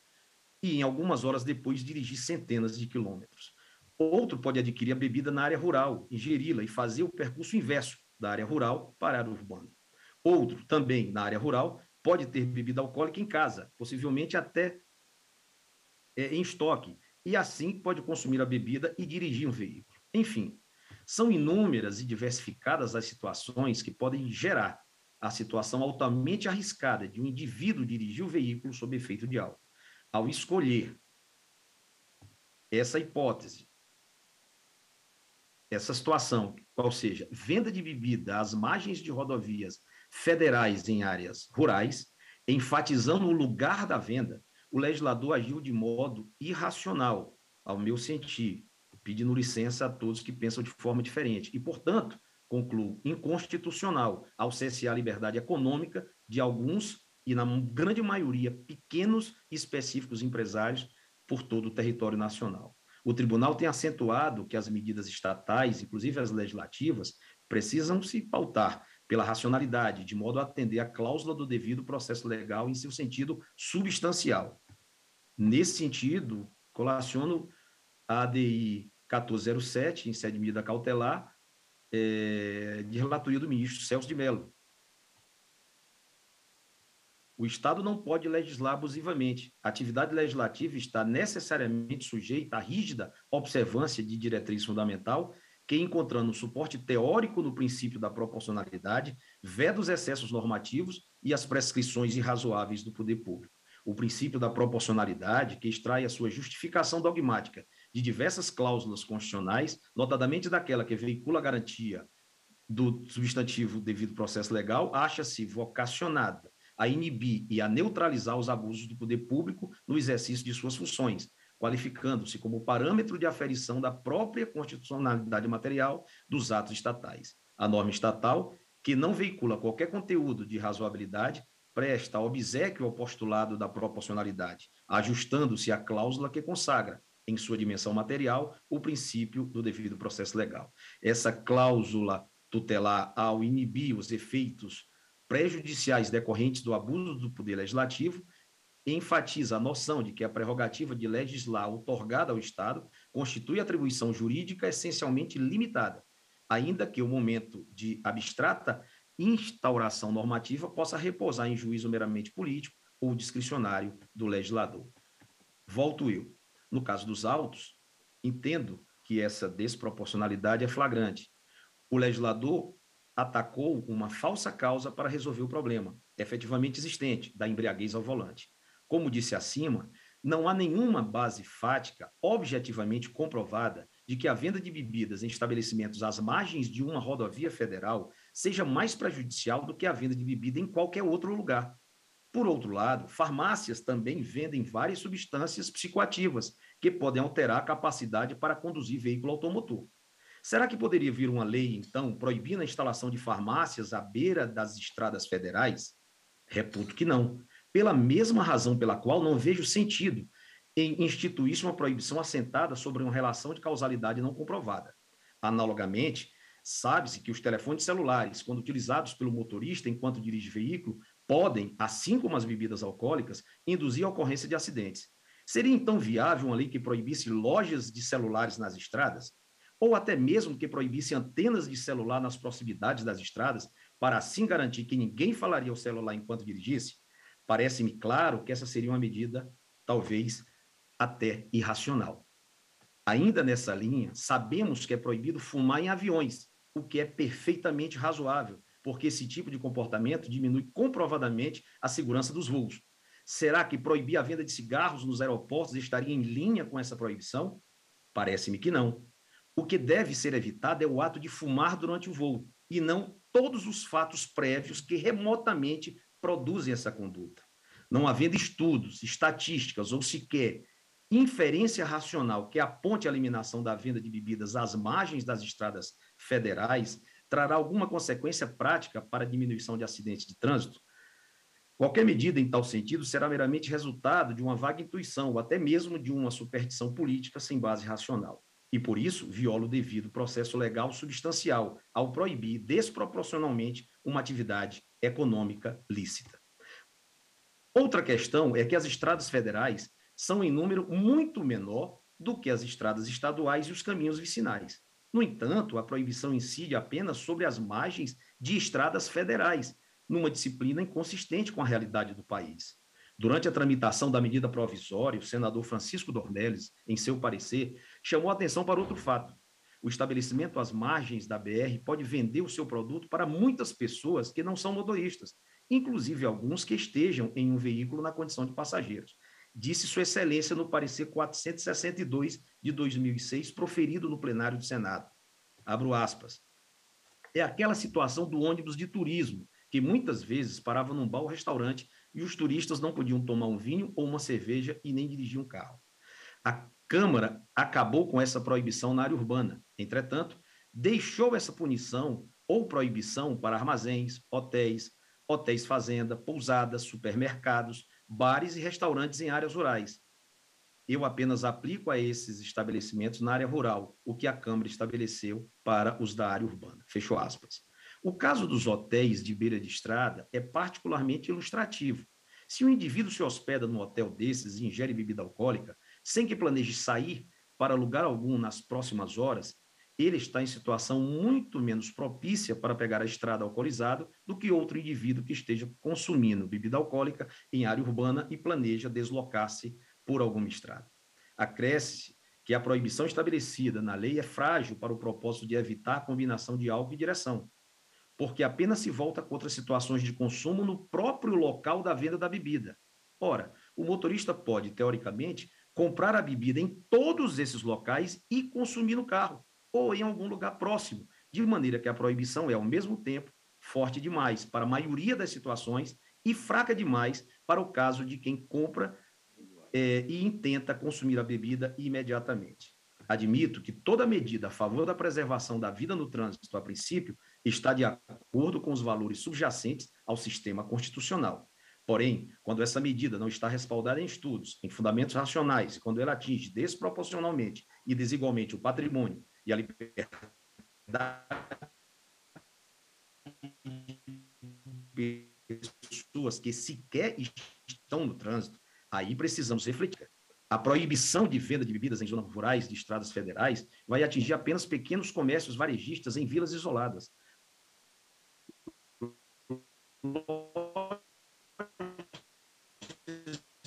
e em algumas horas depois dirigir centenas de quilômetros. Outro pode adquirir a bebida na área rural, ingeri-la e fazer o percurso inverso da área rural para a área urbana. Outro, também na área rural, pode ter bebida alcoólica em casa, possivelmente até em estoque, e assim pode consumir a bebida e dirigir um veículo. Enfim, são inúmeras e diversificadas as situações que podem gerar a situação altamente arriscada de um indivíduo dirigir o veículo sob efeito de álcool. Ao escolher essa hipótese, essa situação, ou seja, venda de bebida às margens de rodovias federais em áreas rurais, enfatizando o lugar da venda, o legislador agiu de modo irracional, ao meu sentir, pedindo licença a todos que pensam de forma diferente. E, portanto, concluo, inconstitucional ao cercear a liberdade econômica de alguns, e na grande maioria, pequenos e específicos empresários por todo o território nacional. O tribunal tem acentuado que as medidas estatais, inclusive as legislativas, precisam se pautar pela racionalidade, de modo a atender a cláusula do devido processo legal em seu sentido substancial. Nesse sentido, colaciono a ADI 1407, em sede de medida cautelar, de relatoria do ministro Celso de Mello. O Estado não pode legislar abusivamente. A atividade legislativa está necessariamente sujeita à rígida observância de diretriz fundamental que, encontrando suporte teórico no princípio da proporcionalidade, veda os excessos normativos e as prescrições irrazoáveis do poder público. O princípio da proporcionalidade, que extrai a sua justificação dogmática de diversas cláusulas constitucionais, notadamente daquela que veicula a garantia do substantivo devido processo legal, acha-se vocacionada a inibir e a neutralizar os abusos do poder público no exercício de suas funções, qualificando-se como parâmetro de aferição da própria constitucionalidade material dos atos estatais. A norma estatal, que não veicula qualquer conteúdo de razoabilidade, presta obséquio ao postulado da proporcionalidade, ajustando-se à cláusula que consagra, em sua dimensão material, o princípio do devido processo legal. Essa cláusula tutelar, ao inibir os efeitos prejudiciais decorrentes do abuso do poder legislativo, enfatiza a noção de que a prerrogativa de legislar outorgada ao Estado constitui atribuição jurídica essencialmente limitada, ainda que o momento de abstrata instauração normativa possa repousar em juízo meramente político ou discricionário do legislador. Volto eu. No caso dos autos, entendo que essa desproporcionalidade é flagrante. O legislador atacou uma falsa causa para resolver o problema, efetivamente existente, da embriaguez ao volante. Como disse acima, não há nenhuma base fática objetivamente comprovada de que a venda de bebidas em estabelecimentos às margens de uma rodovia federal seja mais prejudicial do que a venda de bebida em qualquer outro lugar. Por outro lado, farmácias também vendem várias substâncias psicoativas que podem alterar a capacidade para conduzir veículo automotor. Será que poderia vir uma lei, então, proibindo a instalação de farmácias à beira das estradas federais? Reputo que não. Pela mesma razão pela qual não vejo sentido em instituir uma proibição assentada sobre uma relação de causalidade não comprovada. Analogamente, sabe-se que os telefones celulares, quando utilizados pelo motorista enquanto dirige veículo, podem, assim como as bebidas alcoólicas, induzir a ocorrência de acidentes. Seria então viável uma lei que proibisse lojas de celulares nas estradas? Ou até mesmo que proibisse antenas de celular nas proximidades das estradas, para assim garantir que ninguém falaria ao celular enquanto dirigisse? Parece-me claro que essa seria uma medida, talvez, até irracional. Ainda nessa linha, sabemos que é proibido fumar em aviões, o que é perfeitamente razoável, porque esse tipo de comportamento diminui comprovadamente a segurança dos voos. Será que proibir a venda de cigarros nos aeroportos estaria em linha com essa proibição? Parece-me que não. O que deve ser evitado é o ato de fumar durante o voo, e não todos os fatos prévios que remotamente produzem essa conduta. Não havendo estudos, estatísticas ou sequer inferência racional que aponte a eliminação da venda de bebidas às margens das estradas federais, trará alguma consequência prática para a diminuição de acidentes de trânsito? Qualquer medida em tal sentido será meramente resultado de uma vaga intuição ou até mesmo de uma superstição política sem base racional. E, por isso, viola o devido processo legal substancial ao proibir desproporcionalmente uma atividade econômica lícita. Outra questão é que as estradas federais são em número muito menor do que as estradas estaduais e os caminhos vicinais. No entanto, a proibição incide apenas sobre as margens de estradas federais, numa disciplina inconsistente com a realidade do país. Durante a tramitação da medida provisória, o senador Francisco Dornelles, em seu parecer, chamou a atenção para outro fato. O estabelecimento às margens da BR pode vender o seu produto para muitas pessoas que não são motoristas, inclusive alguns que estejam em um veículo na condição de passageiros. Disse Sua Excelência no parecer 462 de 2006, proferido no plenário do Senado. Abro aspas. É aquela situação do ônibus de turismo, que muitas vezes parava num bar ou restaurante e os turistas não podiam tomar um vinho ou uma cerveja e nem dirigir um carro. A Câmara acabou com essa proibição na área urbana. Entretanto, deixou essa punição ou proibição para armazéns, hotéis fazenda, pousadas, supermercados, bares e restaurantes em áreas rurais. Eu apenas aplico a esses estabelecimentos na área rural o que a Câmara estabeleceu para os da área urbana. Fechou aspas. O caso dos hotéis de beira de estrada é particularmente ilustrativo. Se um indivíduo se hospeda num hotel desses e ingere bebida alcoólica, sem que planeje sair para lugar algum nas próximas horas, ele está em situação muito menos propícia para pegar a estrada alcoolizado do que outro indivíduo que esteja consumindo bebida alcoólica em área urbana e planeja deslocar-se por alguma estrada. Acresce que a proibição estabelecida na lei é frágil para o propósito de evitar a combinação de álcool e direção, porque apenas se volta contra situações de consumo no próprio local da venda da bebida. Ora, o motorista pode, teoricamente, comprar a bebida em todos esses locais e consumir no carro, ou em algum lugar próximo, de maneira que a proibição é, ao mesmo tempo, forte demais para a maioria das situações e fraca demais para o caso de quem compra e intenta consumir a bebida imediatamente. Admito que toda medida a favor da preservação da vida no trânsito, a princípio, está de acordo com os valores subjacentes ao sistema constitucional. Porém, quando essa medida não está respaldada em estudos, em fundamentos racionais, e quando ela atinge desproporcionalmente e desigualmente o patrimônio e a liberdade de pessoas que sequer estão no trânsito, aí precisamos refletir. A proibição de venda de bebidas em zonas rurais de estradas federais vai atingir apenas pequenos comércios varejistas em vilas isoladas.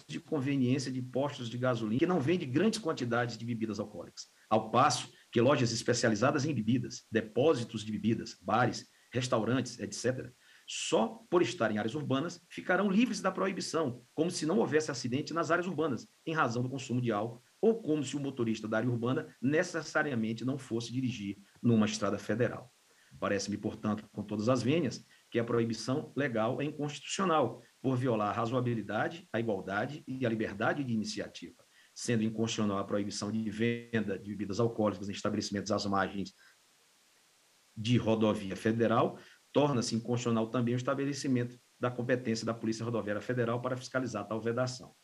De conveniência de postos de gasolina que não vende grandes quantidades de bebidas alcoólicas, ao passo que lojas especializadas em bebidas, depósitos de bebidas, bares, restaurantes, etc., só por estarem em áreas urbanas, ficarão livres da proibição, como se não houvesse acidente nas áreas urbanas, em razão do consumo de álcool, ou como se o motorista da área urbana necessariamente não fosse dirigir numa estrada federal. Parece-me, portanto, com todas as vênias, que a proibição legal é inconstitucional, por violar a razoabilidade, a igualdade e a liberdade de iniciativa, sendo inconstitucional a proibição de venda de bebidas alcoólicas em estabelecimentos às margens de rodovia federal, torna-se inconstitucional também o estabelecimento da competência da Polícia Rodoviária Federal para fiscalizar tal vedação.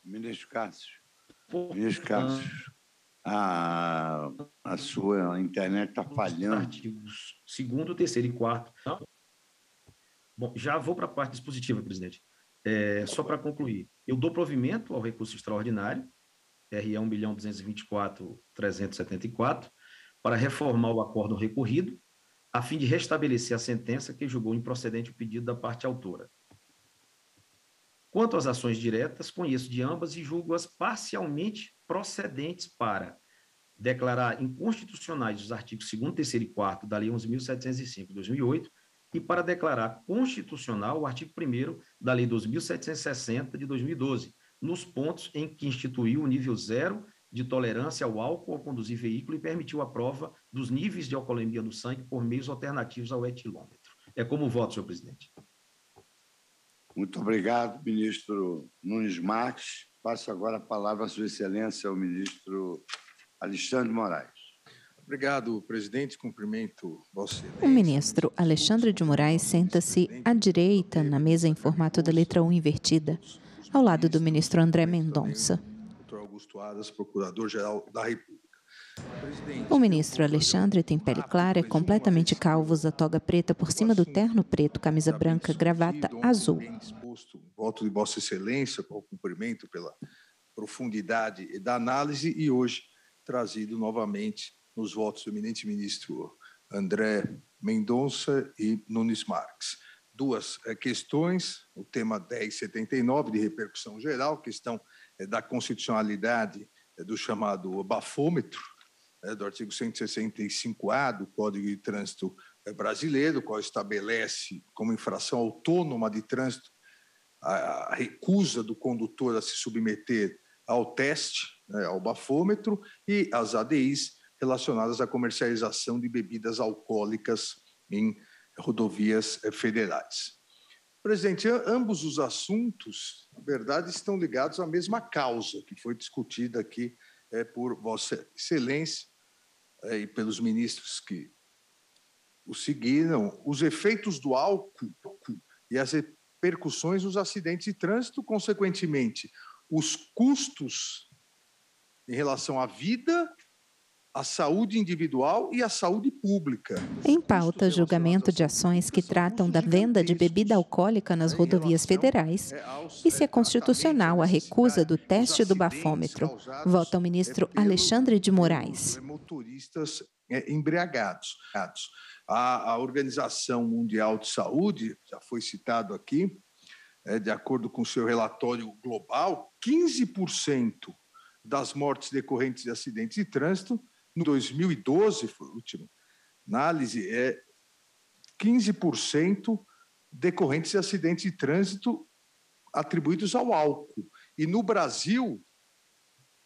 Ministro Cássio, a sua internet está falhando. Artigos 2º, 3º e 4º. Bom, já vou para a parte dispositiva, presidente. Só para concluir, eu dou provimento ao recurso extraordinário, RE 1.224.374, para reformar o acórdão recorrido, a fim de restabelecer a sentença que julgou improcedente o pedido da parte autora. Quanto às ações diretas, conheço de ambas e julgo-as parcialmente procedentes para declarar inconstitucionais os artigos 2º, 3º e 4º da Lei 11.705 de 2008 e para declarar constitucional o artigo 1º da Lei 12.760 de 2012, nos pontos em que instituiu o nível zero de tolerância ao álcool ao conduzir veículo e permitiu a prova dos níveis de alcoolemia no sangue por meios alternativos ao etilômetro. É como voto, senhor presidente. Muito obrigado, ministro Nunes Marques. Passo agora a palavra à sua excelência, ao ministro Alexandre de Moraes. Obrigado, presidente. Cumprimento Vossa Excelência. O ministro Alexandre de Moraes senta-se à direita na mesa em formato da letra U invertida, ao lado do ministro André Mendonça. Dr. Augusto Aras, Procurador-Geral da República. O ministro Alexandre tem pele clara, é completamente calvo, usa toga preta por cima do terno preto, camisa branca, gravata azul. Bem disposto, voto de Vossa Excelência, com o cumprimento pela profundidade da análise e hoje trazido novamente nos votos do eminente ministro André Mendonça e Nunes Marques. Duas questões, o tema 1079 de repercussão geral, questão da constitucionalidade do chamado bafômetro, do artigo 165-A do Código de Trânsito Brasileiro, qual estabelece como infração autônoma de trânsito a recusa do condutor a se submeter ao teste, ao bafômetro, e as ADIs relacionadas à comercialização de bebidas alcoólicas em rodovias federais. Presidente, ambos os assuntos, na verdade, estão ligados à mesma causa que foi discutida aqui por Vossa Excelência e pelos ministros que o seguiram, os efeitos do álcool e as repercussões nos acidentes de trânsito, consequentemente, os custos em relação à vida, à saúde individual e à saúde pública. Em pauta, julgamento de ações que tratam da venda de bebida alcoólica nas rodovias federais e se é constitucional a recusa do teste do bafômetro. Vota o ministro Alexandre de Moraes. Motoristas embriagados. A Organização Mundial de Saúde, já foi citado aqui, de acordo com o seu relatório global, 15% das mortes decorrentes de acidentes de trânsito, no 2012, foi a última análise, 15% decorrentes de acidentes de trânsito atribuídos ao álcool. E no Brasil,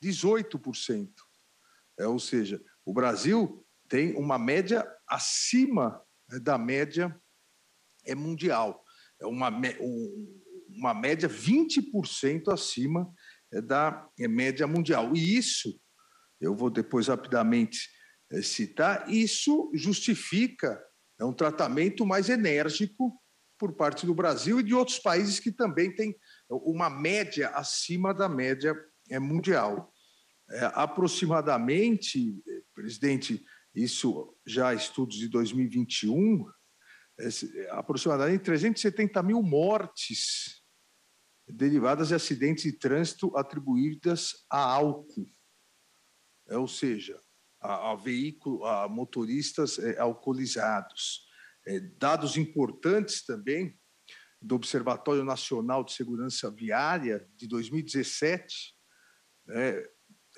18%. Ou seja, o Brasil tem uma média acima da média mundial. É uma média 20% acima da média mundial. E isso, eu vou depois rapidamente citar, isso justifica um tratamento mais enérgico por parte do Brasil e de outros países que também têm uma média acima da média mundial. Aproximadamente, presidente, isso já estudos de 2021, aproximadamente 370 mil mortes derivadas de acidentes de trânsito atribuídas a álcool, ou seja, a motoristas alcoolizados. Dados importantes também do Observatório Nacional de Segurança Viária de 2017,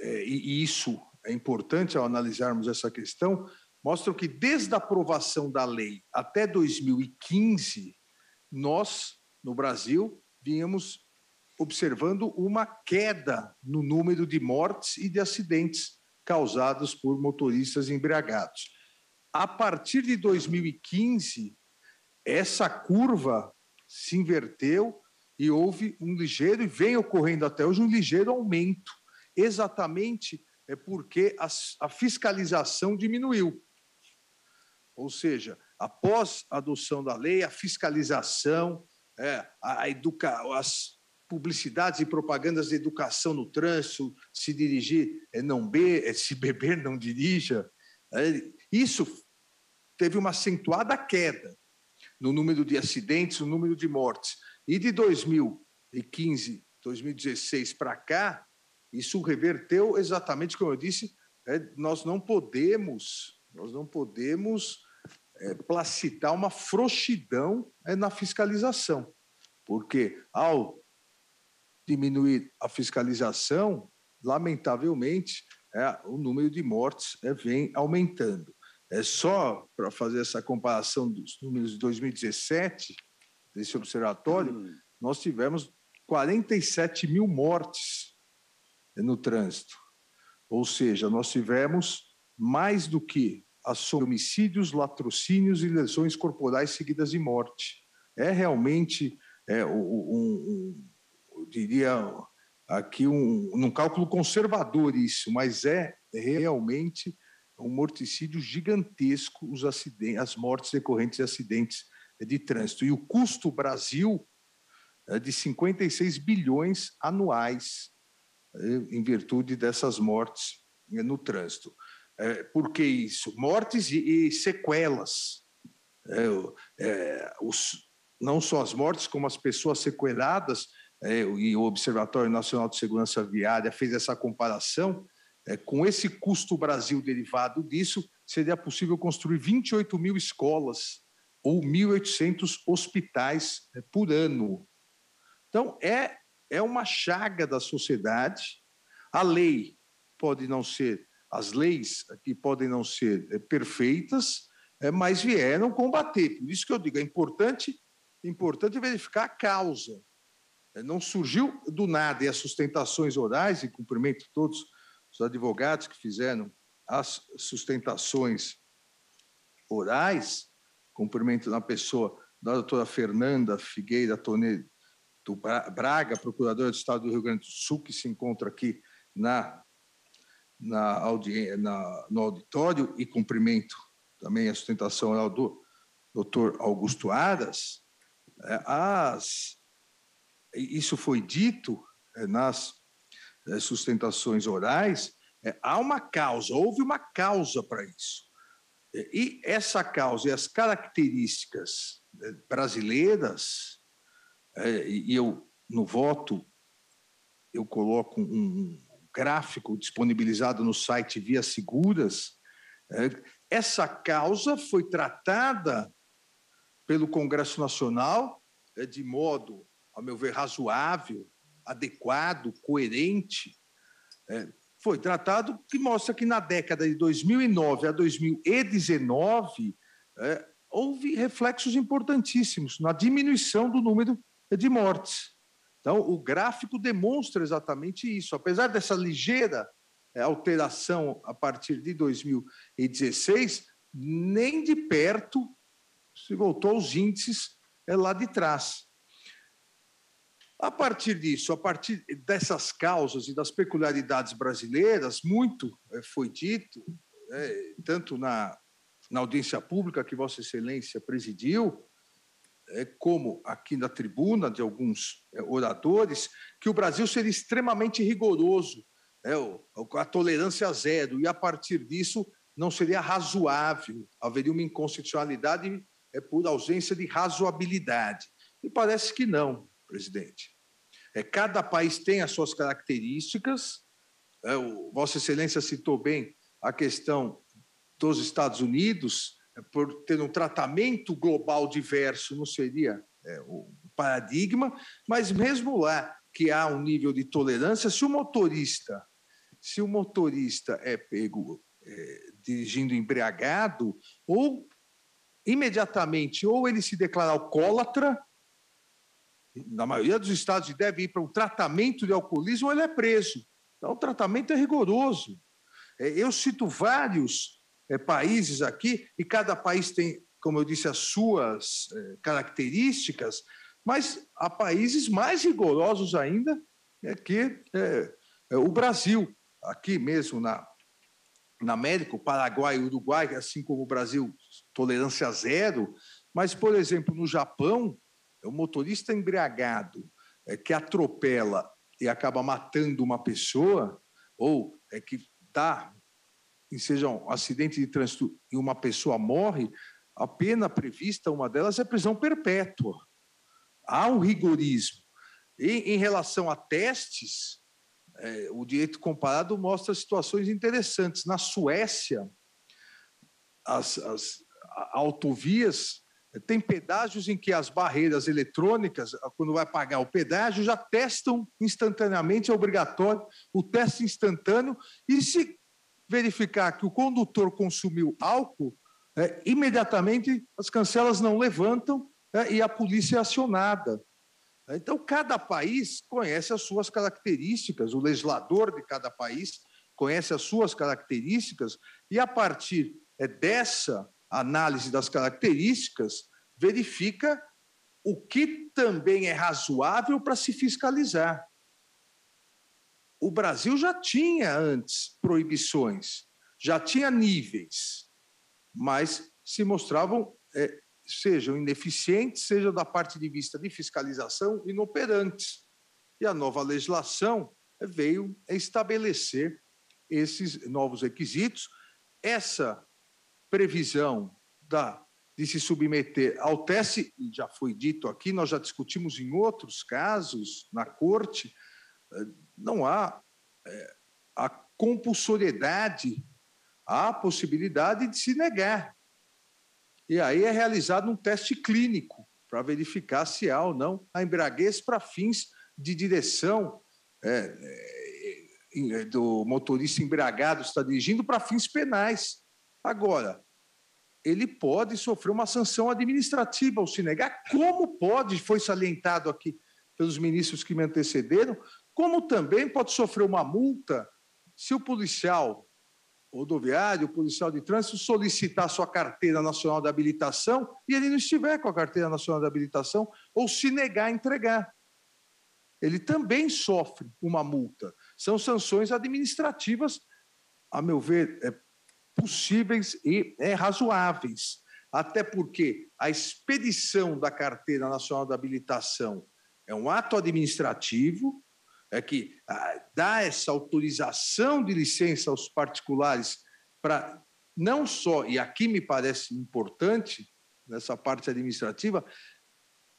e isso é importante ao analisarmos essa questão, mostram que desde a aprovação da lei até 2015, nós, no Brasil, vínhamos observando uma queda no número de mortes e de acidentes causados por motoristas embriagados. A partir de 2015, essa curva se inverteu e houve um ligeiro, e vem ocorrendo até hoje, um ligeiro aumento, exatamente porque a fiscalização diminuiu. Ou seja, após a adoção da lei, a fiscalização, as publicidades e propagandas de educação no trânsito, se dirigir não se beber não dirija, isso teve uma acentuada queda no número de acidentes, no número de mortes. E de 2015, 2016 para cá, isso reverteu exatamente como eu disse, nós não podemos placitar uma frouxidão na fiscalização, porque ao diminuir a fiscalização, lamentavelmente, o número de mortes vem aumentando. Só para fazer essa comparação dos números de 2017, desse observatório, nós tivemos 47 mil mortes no trânsito. Ou seja, nós tivemos mais do que homicídios, latrocínios e lesões corporais seguidas de morte. É realmente, eu diria aqui, num cálculo conservador isso, mas é realmente um morticídio gigantesco, as mortes decorrentes de acidentes de trânsito. E o custo Brasil é de 56 bilhões anuais, em virtude dessas mortes no trânsito. Por que isso? Mortes e sequelas. Não só as mortes, como as pessoas sequeladas, e o Observatório Nacional de Segurança Viária fez essa comparação. Com esse custo Brasil derivado disso, seria possível construir 28 mil escolas ou 1.800 hospitais por ano. Então, é uma chaga da sociedade. A lei pode não ser, as leis aqui podem não ser perfeitas, mas vieram combater. Por isso que eu digo, é importante verificar a causa. Não surgiu do nada, e as sustentações orais, e cumprimento todos os advogados que fizeram as sustentações orais, cumprimento na pessoa da doutora Fernanda Figueira Tonedo do Braga, procuradora do Estado do Rio Grande do Sul, que se encontra aqui no auditório, e cumprimento também a sustentação oral do doutor Augusto Aras. Isso foi dito nas sustentações orais, há uma causa, houve uma causa para isso. E essa causa e as características brasileiras, e eu, no voto, eu coloco um gráfico disponibilizado no site Vias Seguras. Essa causa foi tratada pelo Congresso Nacional de modo, ao meu ver, razoável, adequado, coerente. Foi tratado, que mostra que na década de 2009 a 2019 houve reflexos importantíssimos na diminuição do número de mortes. Então, o gráfico demonstra exatamente isso. Apesar dessa ligeira alteração a partir de 2016, nem de perto se voltou aos índices lá de trás. A partir disso, a partir dessas causas e das peculiaridades brasileiras, muito foi dito, tanto na audiência pública que Vossa Excelência presidiu, como aqui na tribuna de alguns oradores, que o Brasil seria extremamente rigoroso, a tolerância zero, e a partir disso não seria razoável, haveria uma inconstitucionalidade por ausência de razoabilidade. E parece que não, presidente. Cada país tem as suas características. Vossa Excelência citou bem a questão dos Estados Unidos, por ter um tratamento global diverso, não seria o paradigma, mas mesmo lá que há um nível de tolerância, se o motorista é pego dirigindo embriagado, ou imediatamente, ou ele se declara alcoólatra, na maioria dos estados deve ir para um tratamento de alcoolismo, ou ele é preso. Então, o tratamento é rigoroso. Eu cito vários países aqui, e cada país tem, como eu disse, as suas características, mas há países mais rigorosos ainda que o Brasil. Aqui mesmo na América, o Paraguai e o Uruguai, assim como o Brasil, tolerância zero, mas, por exemplo, no Japão, o motorista embriagado que atropela e acaba matando uma pessoa, ou que seja um acidente de trânsito e uma pessoa morre, a pena prevista, uma delas, é prisão perpétua. Há um rigorismo. E, em relação a testes, o direito comparado mostra situações interessantes. Na Suécia, as autovias Tem pedágios em que as barreiras eletrônicas, quando vai pagar o pedágio, já testam instantaneamente, é obrigatório o teste instantâneo, e se verificar que o condutor consumiu álcool, imediatamente as cancelas não levantam, e a polícia é acionada. Então, cada país conhece as suas características, o legislador de cada país conhece as suas características, e a partir dessa análise das características, verifica o que também é razoável para se fiscalizar. O Brasil já tinha antes proibições, já tinha níveis, mas se mostravam, sejam ineficientes, seja da parte de vista de fiscalização, inoperantes. E a nova legislação veio estabelecer esses novos requisitos. Essa previsão de se submeter ao teste, já foi dito aqui, nós já discutimos em outros casos na Corte, não há a compulsoriedade, há a possibilidade de se negar. E aí é realizado um teste clínico para verificar se há ou não a embriaguez para fins de direção do motorista embriagado está dirigindo para fins penais. Agora, ele pode sofrer uma sanção administrativa ao se negar, como pode, foi salientado aqui pelos ministros que me antecederam, como também pode sofrer uma multa se o policial rodoviário, o policial de trânsito solicitar sua carteira nacional de habilitação e ele não estiver com a carteira nacional de habilitação ou se negar a entregar. Ele também sofre uma multa. São sanções administrativas, a meu ver, possíveis e razoáveis, até porque a expedição da carteira nacional de habilitação é um ato administrativo, que dá essa autorização de licença aos particulares para não só, e aqui me parece importante, nessa parte administrativa,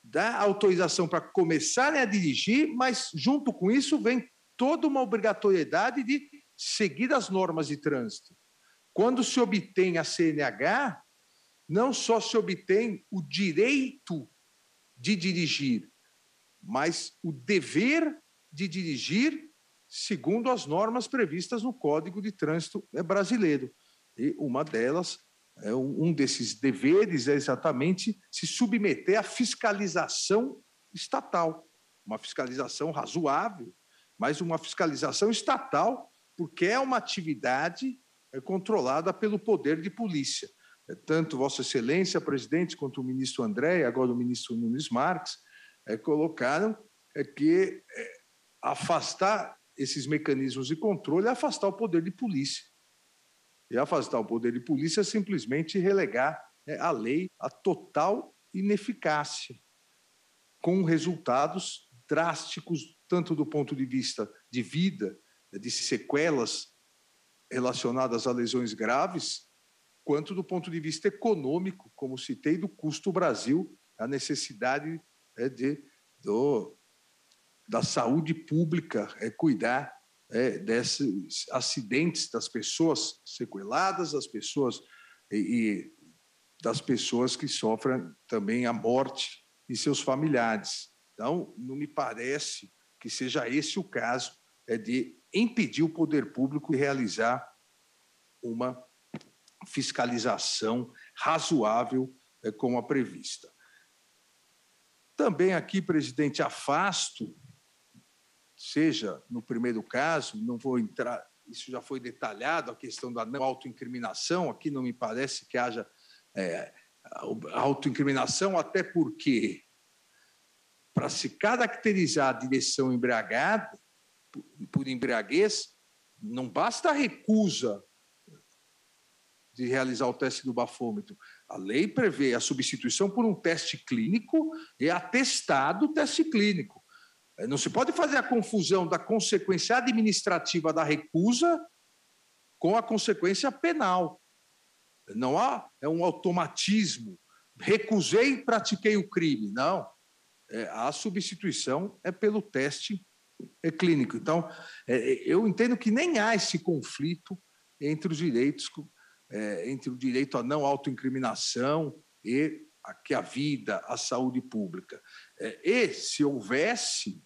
dá autorização para começarem a dirigir, mas junto com isso vem toda uma obrigatoriedade de seguir as normas de trânsito. Quando se obtém a CNH, não só se obtém o direito de dirigir, mas o dever de dirigir segundo as normas previstas no Código de Trânsito brasileiro. E uma delas, um desses deveres é exatamente se submeter à fiscalização estatal. Uma fiscalização razoável, mas uma fiscalização estatal, porque é uma atividade controlada pelo poder de polícia. Tanto Vossa Excelência, presidente, quanto o ministro André, e agora o ministro Nunes Marques, colocaram que afastar esses mecanismos de controle é afastar o poder de polícia. E afastar o poder de polícia é simplesmente relegar a lei à total ineficácia, com resultados drásticos, tanto do ponto de vista de vida, de sequelas relacionadas a lesões graves, quanto do ponto de vista econômico, como citei, do custo Brasil, a necessidade da saúde pública, cuidar desses acidentes, das pessoas sequeladas, das pessoas e das pessoas que sofrem também a morte e seus familiares. Então, não me parece que seja esse o caso de impedir o poder público de realizar uma fiscalização razoável como a prevista. Também aqui, presidente, afasto, seja no primeiro caso, não vou entrar, isso já foi detalhado, a questão da não autoincriminação, aqui não me parece que haja autoincriminação, até porque, para se caracterizar a direção embriagada, por embriaguez, não basta a recusa de realizar o teste do bafômetro. A lei prevê a substituição por um teste clínico e atestado teste clínico. Não se pode fazer a confusão da consequência administrativa da recusa com a consequência penal. Não há um automatismo. Recusei e pratiquei o crime. Não. A substituição é pelo teste clínico. Então, eu entendo que nem há esse conflito entre os direitos, entre o direito à não autoincriminação e aqui a vida, a saúde pública. E, se houvesse,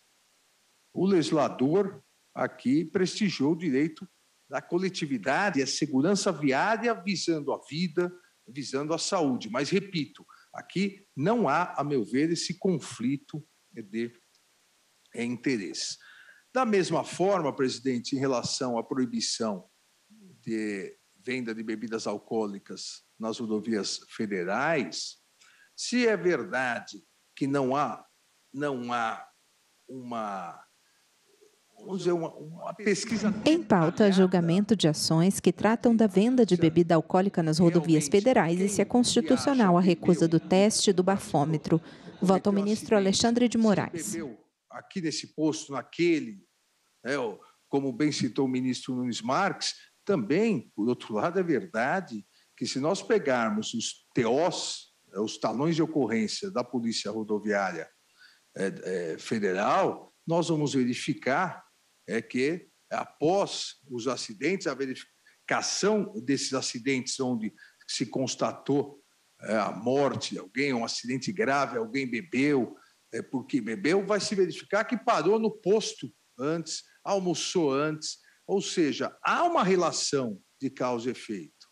o legislador aqui prestigiou o direito da coletividade, a segurança viária, visando a vida, visando a saúde. Mas, repito, aqui não há, a meu ver, esse conflito de interesse. Da mesma forma, presidente, em relação à proibição de venda de bebidas alcoólicas nas rodovias federais, se é verdade que não há uma pesquisa... Em pauta, julgamento de ações que tratam da venda de bebida alcoólica nas rodovias federais e se é constitucional a recusa do teste do bafômetro. Vota o ministro Alexandre de Moraes. Aqui nesse posto, naquele, como bem citou o ministro Nunes Marques, também, por outro lado, é verdade que se nós pegarmos os TOs, os talões de ocorrência da Polícia Rodoviária Federal, nós vamos verificar que, após os acidentes, a verificação desses acidentes onde se constatou a morte de alguém, um acidente grave, alguém bebeu, porque bebeu, vai se verificar que parou no posto antes, almoçou antes, ou seja, há uma relação de causa e efeito.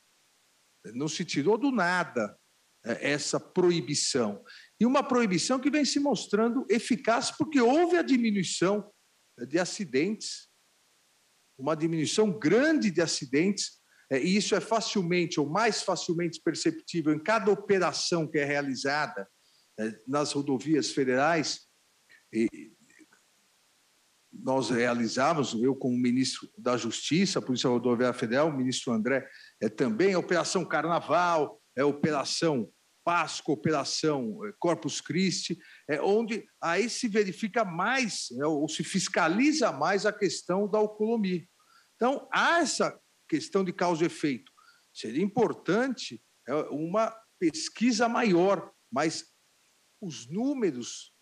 Não se tirou do nada essa proibição. E uma proibição que vem se mostrando eficaz porque houve a diminuição de acidentes, uma diminuição grande de acidentes, e isso é facilmente ou mais facilmente perceptível em cada operação que é realizada nas rodovias federais. E nós realizamos, eu como ministro da Justiça, a Polícia Rodoviária Federal, o ministro André também, a Operação Carnaval, a Operação Páscoa, Operação Corpus Christi, onde aí se verifica mais, ou se fiscaliza mais a questão da alcoolemia. Então, há essa questão de causa e efeito. Seria importante uma pesquisa maior, mas os números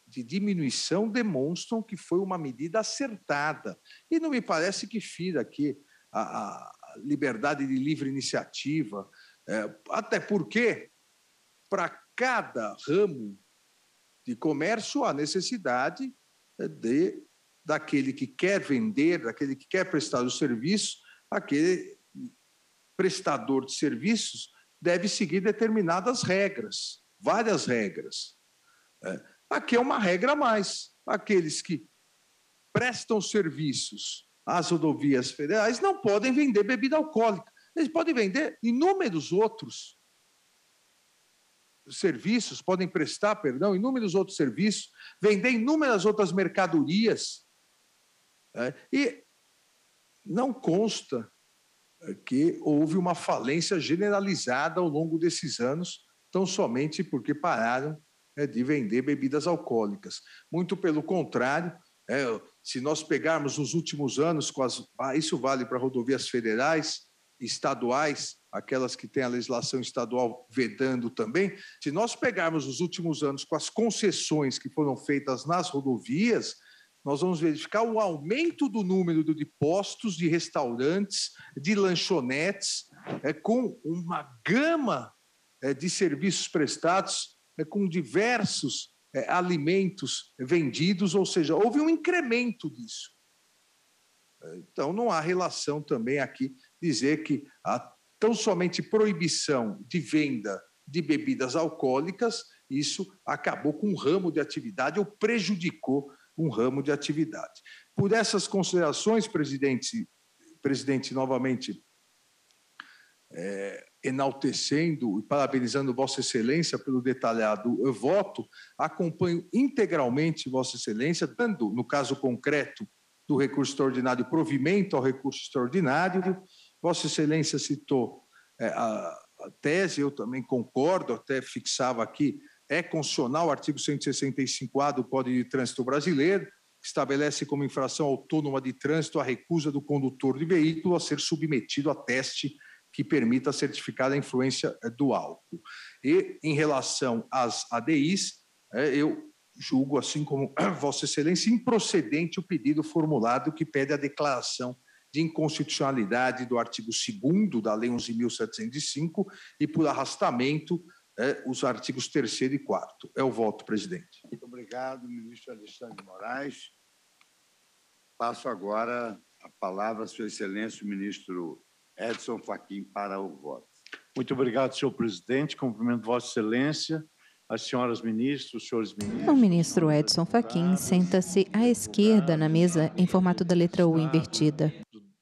de diminuição demonstram que foi uma medida acertada. E não me parece que fira aqui a liberdade de livre iniciativa, até porque, para cada ramo de comércio, há necessidade daquele que quer vender, daquele que quer prestar o serviço, aquele prestador de serviços deve seguir determinadas regras, várias regras. Aqui é uma regra a mais. Aqueles que prestam serviços às rodovias federais não podem vender bebida alcoólica. Eles podem vender inúmeros outros serviços, podem prestar, perdão, inúmeros outros serviços, vender inúmeras outras mercadorias. E não consta que houve uma falência generalizada ao longo desses anos, tão somente porque pararam de vender bebidas alcoólicas. Muito pelo contrário, se nós pegarmos os últimos anos, isso vale para rodovias federais, estaduais, aquelas que têm a legislação estadual vedando também, se nós pegarmos os últimos anos com as concessões que foram feitas nas rodovias, nós vamos verificar o aumento do número de postos, de restaurantes, de lanchonetes, com uma gama de serviços prestados, com diversos alimentos vendidos, ou seja, houve um incremento disso. Então, não há relação também aqui dizer que a tão somente proibição de venda de bebidas alcoólicas, isso acabou com um ramo de atividade ou prejudicou um ramo de atividade. Por essas considerações, presidente, novamente enaltecendo e parabenizando Vossa Excelência pelo detalhado voto, acompanho integralmente Vossa Excelência, dando, no caso concreto do recurso extraordinário, provimento ao recurso extraordinário. Vossa Excelência citou a tese, eu também concordo, até fixava aqui, é constitucional o artigo 165-A do Código de Trânsito Brasileiro, que estabelece como infração autônoma de trânsito a recusa do condutor de veículo a ser submetido a teste que permita certificar a influência do álcool. E, em relação às ADIs, eu julgo, assim como Vossa Excelência, improcedente o pedido formulado que pede a declaração de inconstitucionalidade do artigo 2º da Lei 11.705 e, por arrastamento, os artigos 3º e 4º. É o voto, presidente. Muito obrigado, ministro Alexandre de Moraes. Passo agora a palavra à sua excelência, o ministro Edson Fachin, para o voto. Muito obrigado, senhor presidente. Cumprimento Vossa Excelência, as senhoras ministras, os senhores ministros. O ministro Edson Fachin senta-se à esquerda na mesa em formato da letra U invertida.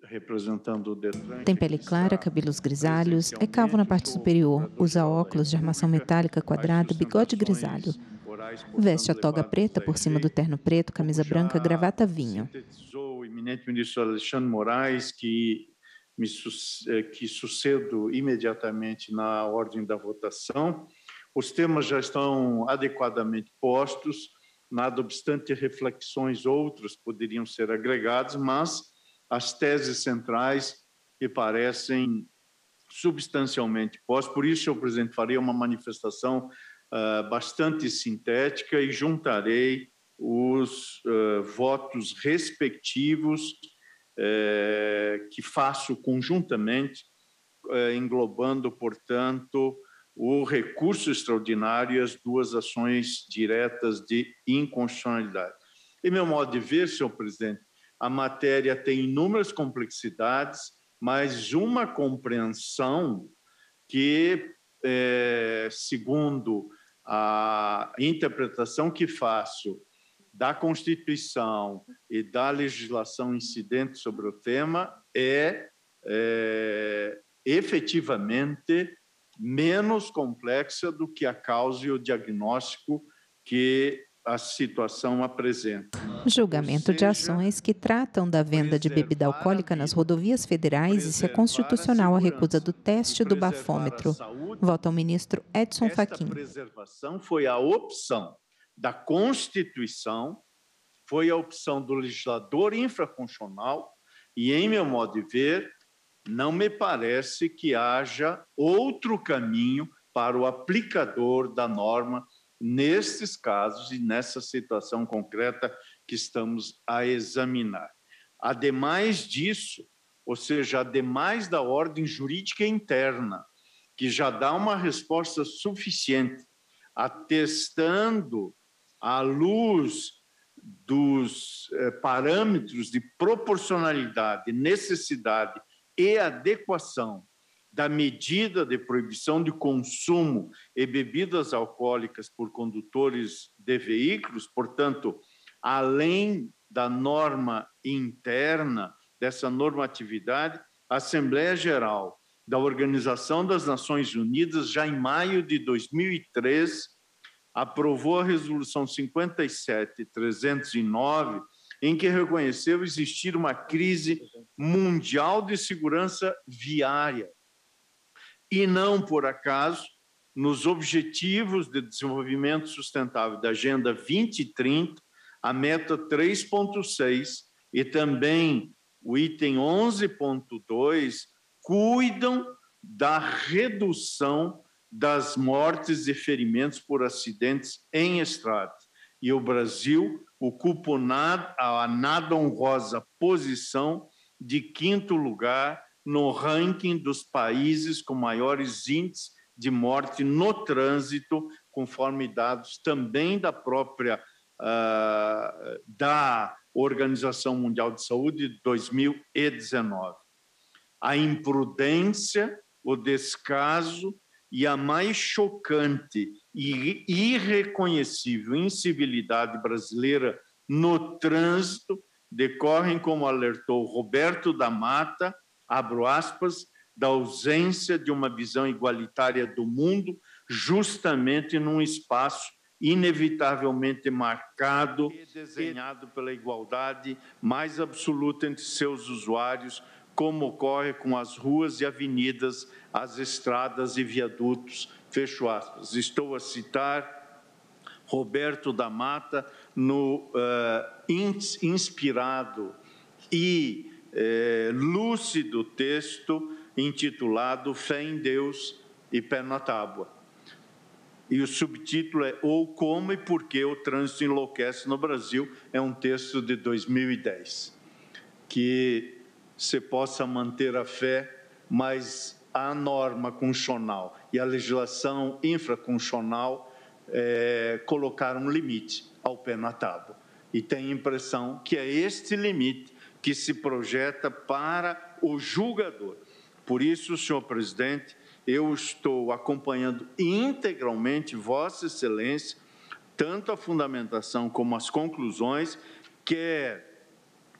Representando o Detran. Tem pele clara, cabelos grisalhos, é calvo na parte superior, usa óculos de armação metálica quadrada, bigode grisalho. Veste a toga preta por cima do terno preto, camisa branca, gravata vinho. Sintetizou o eminente ministro Alexandre Moraes, que sucedo imediatamente na ordem da votação. Os temas já estão adequadamente postos, nada obstante reflexões outras poderiam ser agregadas, mas as teses centrais me parecem substancialmente postas. Por isso, senhor presidente, farei uma manifestação bastante sintética e juntarei os votos respectivos que faço conjuntamente, englobando, portanto, o recurso extraordinário e as duas ações diretas de inconstitucionalidade. Em meu modo de ver, senhor presidente, a matéria tem inúmeras complexidades, mas uma compreensão que, segundo a interpretação que faço da Constituição e da legislação incidente sobre o tema, efetivamente menos complexa do que a causa e o diagnóstico que a situação apresenta. Julgamento de ações que tratam da venda de bebida alcoólica nas rodovias federais e se é constitucional a recusa do teste do bafômetro. Vota o ministro Edson Fachin. Esta preservação foi a opção da Constituição, foi a opção do legislador infraconstitucional e, em meu modo de ver, não me parece que haja outro caminho para o aplicador da norma nestes casos e nessa situação concreta que estamos a examinar. Ademais disso, ou seja, ademais da ordem jurídica interna, que já dá uma resposta suficiente, atestando à luz dos parâmetros de proporcionalidade, necessidade e adequação da medida de proibição de consumo e bebidas alcoólicas por condutores de veículos, portanto, além da norma interna, dessa normatividade, a Assembleia Geral da Organização das Nações Unidas, já em maio de 2003, aprovou a Resolução 57.309, em que reconheceu existir uma crise mundial de segurança viária. E não por acaso, nos Objetivos de Desenvolvimento Sustentável da Agenda 2030, a meta 3.6 e também o item 11.2 cuidam da redução das mortes e ferimentos por acidentes em estradas. E o Brasil ocupa a nada honrosa posição de 5º lugar no ranking dos países com maiores índices de morte no trânsito, conforme dados também da própria da Organização Mundial de Saúde de 2019. A imprudência, o descaso e a mais chocante e irreconhecível incivilidade brasileira no trânsito decorrem, como alertou Roberto da Mata, abro aspas, da ausência de uma visão igualitária do mundo, justamente num espaço inevitavelmente marcado e desenhado pela igualdade mais absoluta entre seus usuários, como ocorre com as ruas e avenidas, as estradas e viadutos, fecho aspas. Estou a citar Roberto da Mata no inspirado e lúcido texto intitulado Fé em Deus e Pé na Tábua. E o subtítulo é Ou Como e Por que o Trânsito Enlouquece no Brasil, é um texto de 2010. Que se possa manter a fé, mas a norma constitucional e a legislação infraconstitucional colocaram um limite ao pé na tábua. E tenho a impressão que é este limite que se projeta para o julgador. Por isso, senhor presidente, eu estou acompanhando integralmente Vossa Excelência, tanto a fundamentação como as conclusões, quer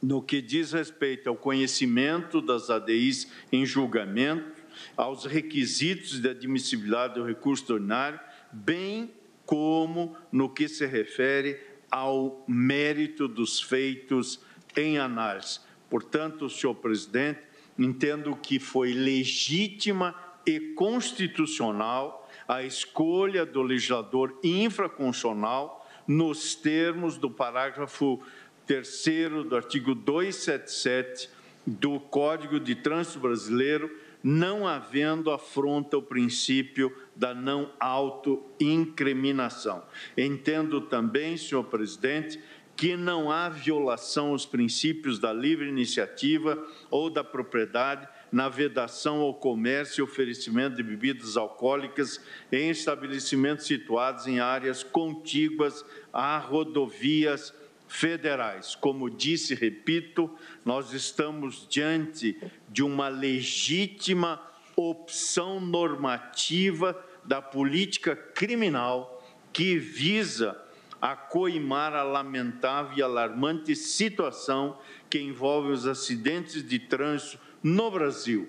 no que diz respeito ao conhecimento das ADIs em julgamento, aos requisitos de admissibilidade do recurso ordinário, bem como no que se refere ao mérito dos feitos em análise. Portanto, senhor presidente, entendo que foi legítima e constitucional a escolha do legislador infraconstitucional nos termos do parágrafo 3º do artigo 277 do Código de Trânsito Brasileiro, não havendo afronta ao princípio da não autoincriminação. Entendo também, senhor presidente, que não há violação aos princípios da livre iniciativa ou da propriedade na vedação ao comércio e oferecimento de bebidas alcoólicas em estabelecimentos situados em áreas contíguas a rodovias federais. Como disse e repito, nós estamos diante de uma legítima opção normativa da política criminal que visa a coimar a lamentável e alarmante situação que envolve os acidentes de trânsito no Brasil,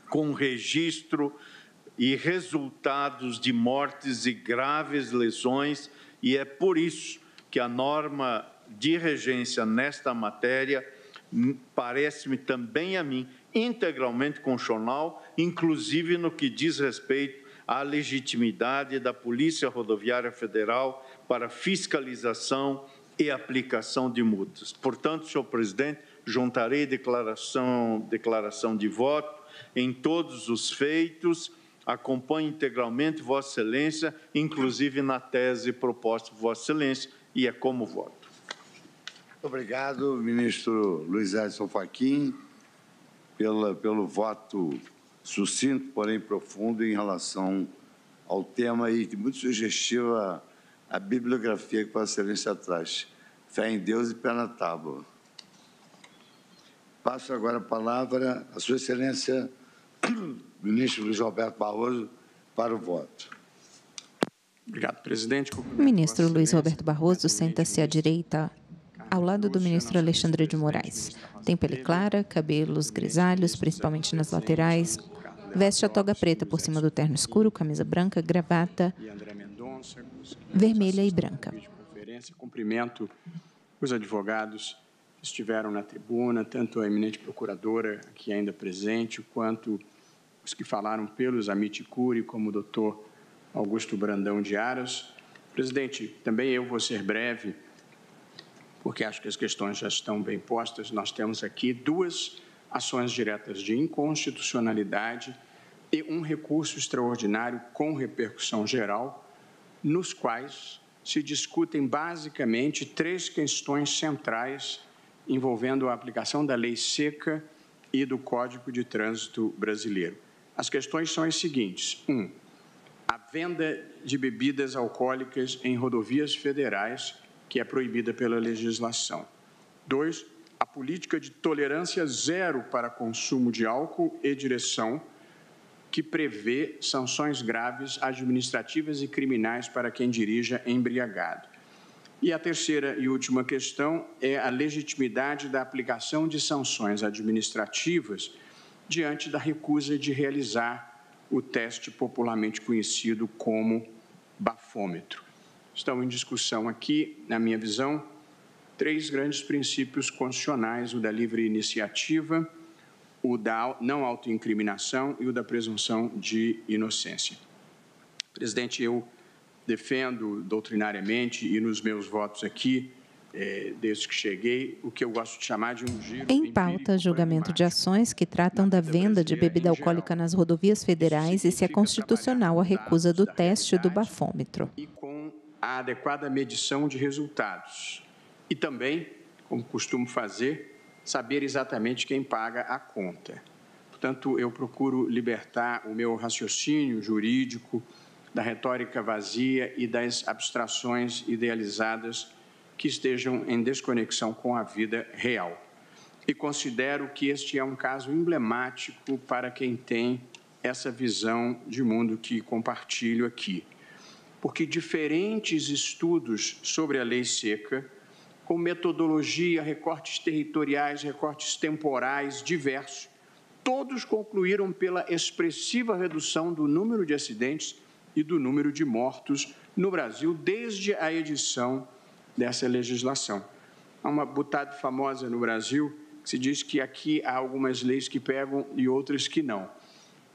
com registro e resultados de mortes e graves lesões, e é por isso que a norma de regência nesta matéria parece-me também a mim integralmente constitucional, inclusive no que diz respeito à legitimidade da Polícia Rodoviária Federal para fiscalização e aplicação de multas. Portanto, senhor presidente, juntarei declaração de voto em todos os feitos, acompanho integralmente Vossa Excelência, inclusive na tese proposta por Vossa Excelência, e é como voto. Obrigado, ministro Luiz Edson Fachin, pelo voto sucinto, porém profundo, em relação ao tema e muito sugestiva a bibliografia que Vossa Excelência traz. Fé em Deus e pé na tábua. Passo agora a palavra à Sua Excelência, ministro Luiz Roberto Barroso, para o voto. Obrigado, presidente. O ministro Luiz Roberto Barroso senta-se à direita, ao lado do ministro Alexandre de Moraes. Tem pele clara, cabelos grisalhos, principalmente nas laterais, veste a toga preta por cima do terno escuro, camisa branca, gravata vermelha e branca. Cumprimento os advogados que estiveram na tribuna, tanto a eminente procuradora aqui ainda presente, quanto os que falaram pelos Amit Curi, como o doutor Augusto Brandão de Aras. Presidente, também eu vou ser breve, porque acho que as questões já estão bem postas. Nós temos aqui duas ações diretas de inconstitucionalidade e um recurso extraordinário com repercussão geral, nos quais se discutem basicamente três questões centrais envolvendo a aplicação da lei seca e do Código de Trânsito Brasileiro. As questões são as seguintes: 1. A venda de bebidas alcoólicas em rodovias federais, que é proibida pela legislação. 2. A política de tolerância zero para consumo de álcool e direção, que prevê sanções graves administrativas e criminais para quem dirija embriagado. E a terceira e última questão é a legitimidade da aplicação de sanções administrativas diante da recusa de realizar o teste popularmente conhecido como bafômetro. Estão em discussão aqui, na minha visão, três grandes princípios constitucionais: o da livre iniciativa, o da não autoincriminação e o da presunção de inocência. Presidente, eu defendo doutrinariamente e nos meus votos aqui, desde que cheguei, o que eu gosto de chamar de um giro em pauta, julgamento de ações que tratam da venda de bebida alcoólica nas rodovias federais e se é constitucional a recusa do teste do bafômetro. E com a adequada medição de resultados. E também, como costumo fazer, saber exatamente quem paga a conta. Portanto, eu procuro libertar o meu raciocínio jurídico da retórica vazia e das abstrações idealizadas que estejam em desconexão com a vida real. E considero que este é um caso emblemático para quem tem essa visão de mundo que compartilho aqui. Porque diferentes estudos sobre a lei seca, com metodologia, recortes territoriais, recortes temporais diversos, todos concluíram pela expressiva redução do número de acidentes e do número de mortos no Brasil desde a edição dessa legislação. Há uma butada famosa no Brasil que se diz que aqui há algumas leis que pegam e outras que não.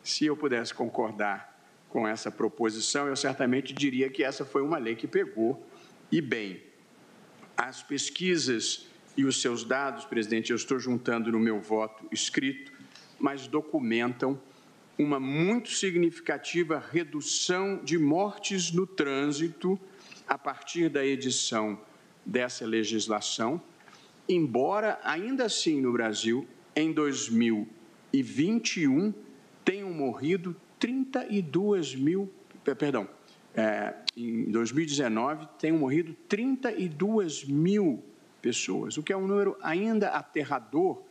Se eu pudesse concordar com essa proposição, eu certamente diria que essa foi uma lei que pegou, e bem. As pesquisas e os seus dados, presidente, eu estou juntando no meu voto escrito, mas documentam uma muito significativa redução de mortes no trânsito a partir da edição dessa legislação, embora, ainda assim, no Brasil, em 2021, tenham morrido 32 mil, perdão, em 2019, tenham morrido 32 mil pessoas, o que é um número ainda aterrador,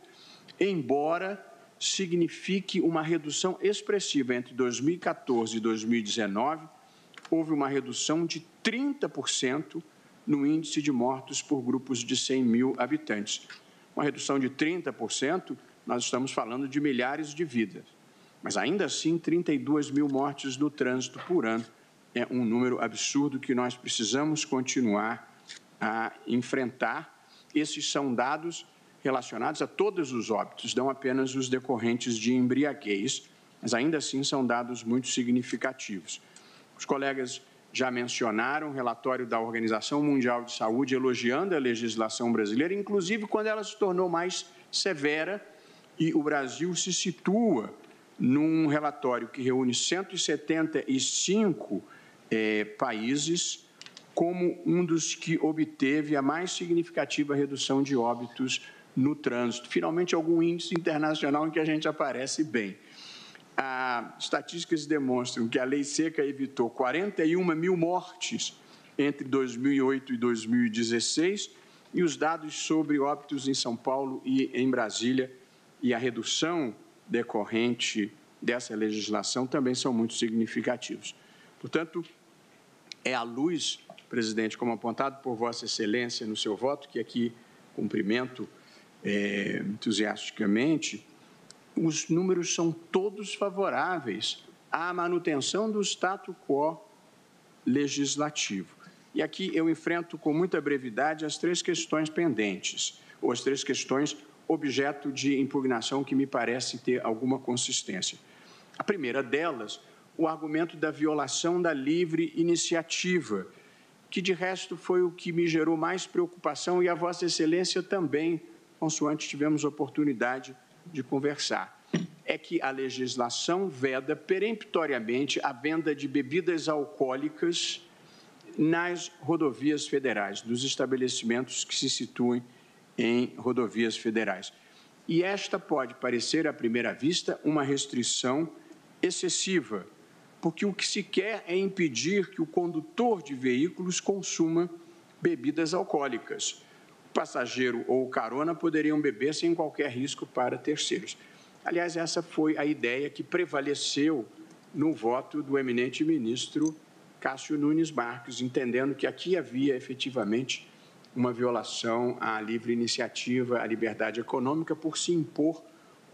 embora signifique uma redução expressiva. Entre 2014 e 2019, houve uma redução de 30% no índice de mortos por grupos de 100 mil habitantes. Uma redução de 30%, nós estamos falando de milhares de vidas. Mas, ainda assim, 32 mil mortes no trânsito por ano é um número absurdo que nós precisamos continuar a enfrentar. Esses são dados relacionados a todos os óbitos, não apenas os decorrentes de embriaguez, mas ainda assim são dados muito significativos. Os colegas já mencionaram o relatório da Organização Mundial de Saúde elogiando a legislação brasileira, inclusive quando ela se tornou mais severa, e o Brasil se situa num relatório que reúne 175 países como um dos que obteve a mais significativa redução de óbitos no trânsito. Finalmente, algum índice internacional em que a gente aparece bem. Estatísticas demonstram que a lei seca evitou 41 mil mortes entre 2008 e 2016, e os dados sobre óbitos em São Paulo e em Brasília e a redução decorrente dessa legislação também são muito significativos. Portanto, é à luz, presidente, como apontado por Vossa Excelência no seu voto, que aqui cumprimento entusiasticamente, os números são todos favoráveis à manutenção do status quo legislativo. E aqui eu enfrento com muita brevidade as três questões pendentes, ou as três questões objeto de impugnação que me parece ter alguma consistência. A primeira delas, o argumento da violação da livre iniciativa, que de resto foi o que me gerou mais preocupação, e a Vossa Excelência também, consoante tivemos oportunidade de conversar. É que a legislação veda peremptoriamente a venda de bebidas alcoólicas nas rodovias federais, dos estabelecimentos que se situem em rodovias federais. E esta pode parecer, à primeira vista, uma restrição excessiva, porque o que se quer é impedir que o condutor de veículos consuma bebidas alcoólicas. O passageiro ou o carona poderiam beber sem qualquer risco para terceiros. Aliás, essa foi a ideia que prevaleceu no voto do eminente ministro Cássio Nunes Marques, entendendo que aqui havia efetivamente uma violação à livre iniciativa, à liberdade econômica, por se impor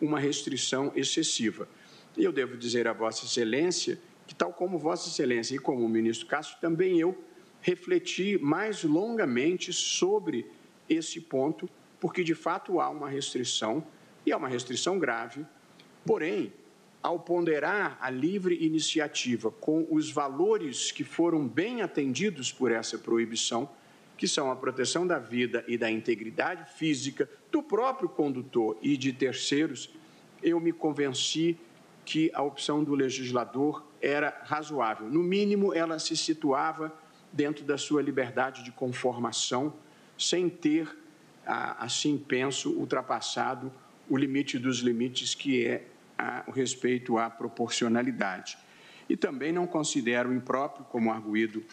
uma restrição excessiva. E eu devo dizer a Vossa Excelência que, tal como Vossa Excelência e como o ministro Cássio, também eu refleti mais longamente sobre esse ponto, porque, de fato, há uma restrição, e é uma restrição grave. Porém, ao ponderar a livre iniciativa com os valores que foram bem atendidos por essa proibição, que são a proteção da vida e da integridade física do próprio condutor e de terceiros, eu me convenci que a opção do legislador era razoável. No mínimo, ela se situava dentro da sua liberdade de conformação, sem ter, assim penso, ultrapassado o limite dos limites, que é o respeito à proporcionalidade. E também não considero impróprio, como arguído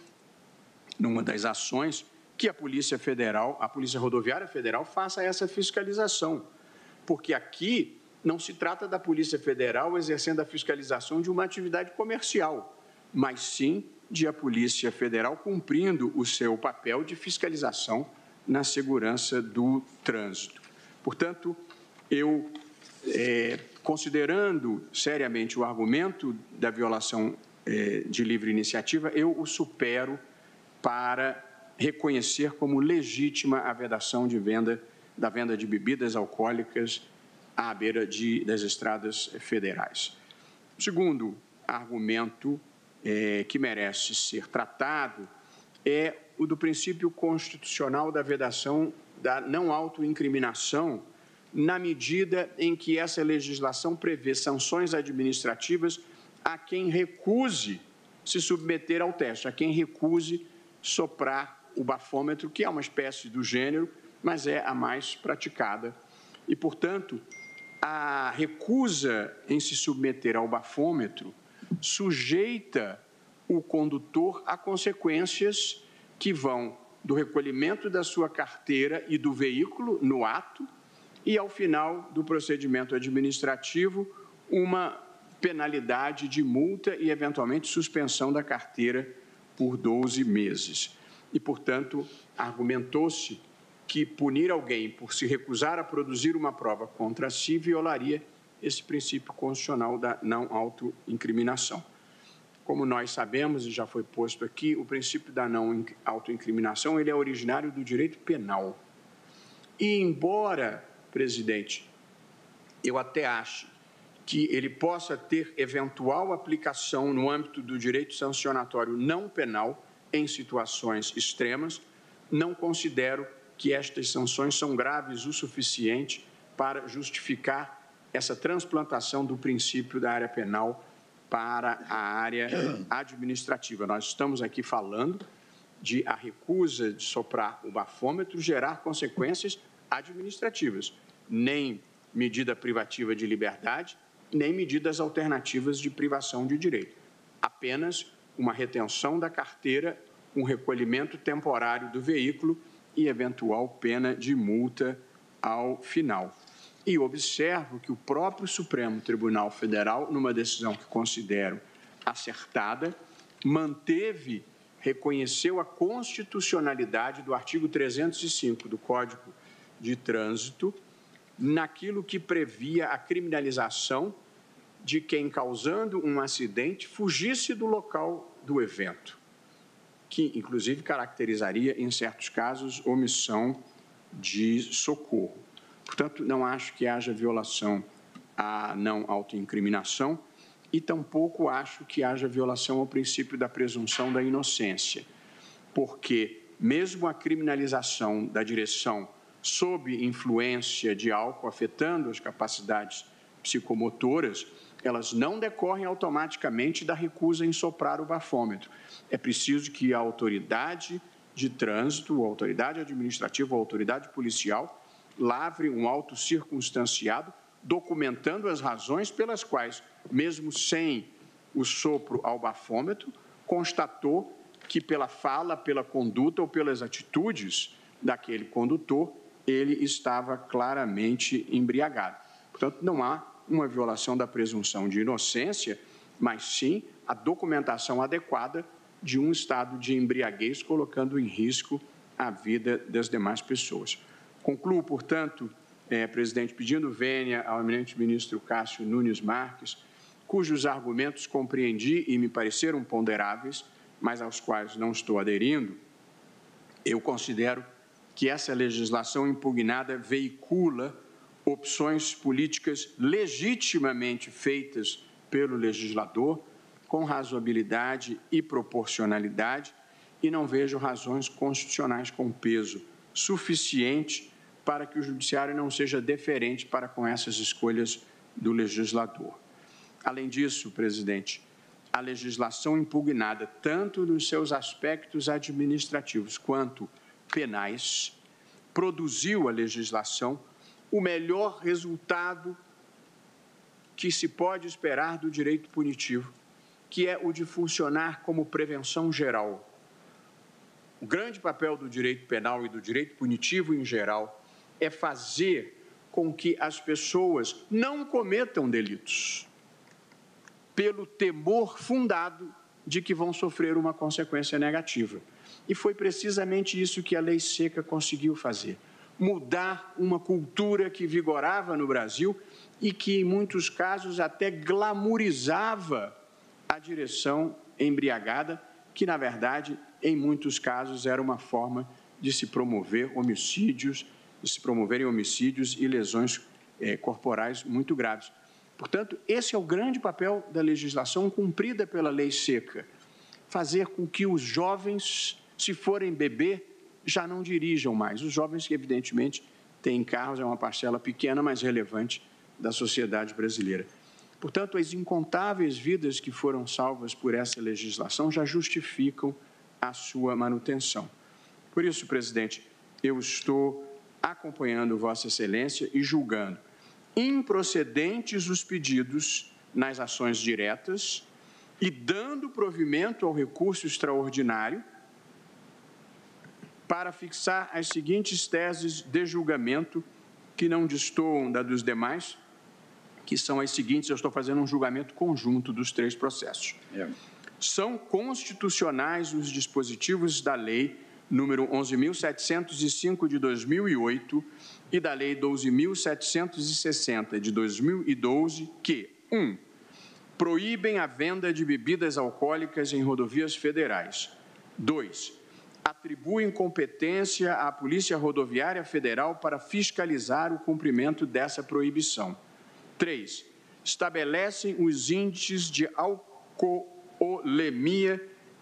numa das ações, que a Polícia Rodoviária Federal faça essa fiscalização, porque aqui não se trata da Polícia Federal exercendo a fiscalização de uma atividade comercial, mas sim de a Polícia Federal cumprindo o seu papel de fiscalização na segurança do trânsito. Portanto, eu, considerando seriamente o argumento da violação de livre iniciativa, eu o supero para reconhecer como legítima a vedação da venda de bebidas alcoólicas à beira das estradas federais. O segundo argumento que merece ser tratado é o do princípio constitucional da vedação da não autoincriminação, na medida em que essa legislação prevê sanções administrativas a quem recuse se submeter ao teste, a quem recuse soprar o bafômetro, que é uma espécie do gênero, mas é a mais praticada. E, portanto, a recusa em se submeter ao bafômetro sujeita o condutor a consequências que vão do recolhimento da sua carteira e do veículo no ato e, ao final do procedimento administrativo, uma penalidade de multa e, eventualmente, suspensão da carteira por 12 meses. E, portanto, argumentou-se que punir alguém por se recusar a produzir uma prova contra si violaria esse princípio constitucional da não autoincriminação. Como nós sabemos, e já foi posto aqui, o princípio da não autoincriminação ele é originário do direito penal. E, embora, presidente, eu até ache que ele possa ter eventual aplicação no âmbito do direito sancionatório não penal em situações extremas, não considero que estas sanções são graves o suficiente para justificar essa transplantação do princípio da área penal para a área administrativa. Nós estamos aqui falando de a recusa de soprar o bafômetro gerar consequências administrativas, nem medida privativa de liberdade, nem medidas alternativas de privação de direito. Apenas uma retenção da carteira, um recolhimento temporário do veículo e eventual pena de multa ao final. E observo que o próprio Supremo Tribunal Federal, numa decisão que considero acertada, reconheceu a constitucionalidade do artigo 305 do Código de Trânsito, naquilo que previa a criminalização de quem, causando um acidente, fugisse do local do evento, que, inclusive, caracterizaria, em certos casos, omissão de socorro. Portanto, não acho que haja violação à não autoincriminação e tampouco acho que haja violação ao princípio da presunção da inocência, porque mesmo a criminalização da direção sob influência de álcool afetando as capacidades psicomotoras, elas não decorrem automaticamente da recusa em soprar o bafômetro. É preciso que a autoridade de trânsito, a autoridade administrativa, a autoridade policial lavre um auto circunstanciado, documentando as razões pelas quais, mesmo sem o sopro ao bafômetro, constatou que pela fala, pela conduta ou pelas atitudes daquele condutor, ele estava claramente embriagado. Portanto, não há uma violação da presunção de inocência, mas sim a documentação adequada de um estado de embriaguez, colocando em risco a vida das demais pessoas. Concluo, portanto, presidente, pedindo vênia ao eminente ministro Cássio Nunes Marques, cujos argumentos compreendi e me pareceram ponderáveis, mas aos quais não estou aderindo. Eu considero que essa legislação impugnada veicula opções políticas legitimamente feitas pelo legislador, com razoabilidade e proporcionalidade, e não vejo razões constitucionais com peso suficiente para que o judiciário não seja deferente para com essas escolhas do legislador. Além disso, presidente, a legislação impugnada, tanto nos seus aspectos administrativos quanto penais, produziu a legislação o melhor resultado que se pode esperar do direito punitivo, que é o de funcionar como prevenção geral. O grande papel do direito penal e do direito punitivo em geral é fazer com que as pessoas não cometam delitos pelo temor fundado de que vão sofrer uma consequência negativa. E foi precisamente isso que a Lei Seca conseguiu fazer. Mudar uma cultura que vigorava no Brasil e que, em muitos casos, até glamourizava a direção embriagada, que, na verdade, em muitos casos, era uma forma de se promover homicídios, e lesões corporais muito graves. Portanto, esse é o grande papel da legislação cumprida pela Lei Seca, fazer com que os jovens, se forem beber, já não dirijam mais. Os jovens que, evidentemente, têm carros, é uma parcela pequena, mas relevante da sociedade brasileira. Portanto, as incontáveis vidas que foram salvas por essa legislação já justificam a sua manutenção. Por isso, presidente, eu estou acompanhando Vossa Excelência e julgando improcedentes os pedidos nas ações diretas e dando provimento ao recurso extraordinário para fixar as seguintes teses de julgamento que não destoam da dos demais, que são as seguintes. Eu estou fazendo um julgamento conjunto dos três processos. São constitucionais os dispositivos da Lei número 11.705 de 2008 e da Lei 12.760 de 2012 que 1. Proíbem a venda de bebidas alcoólicas em rodovias federais. 2. Atribuem competência à Polícia Rodoviária Federal para fiscalizar o cumprimento dessa proibição. 3. Estabelecem os índices de alcoolemia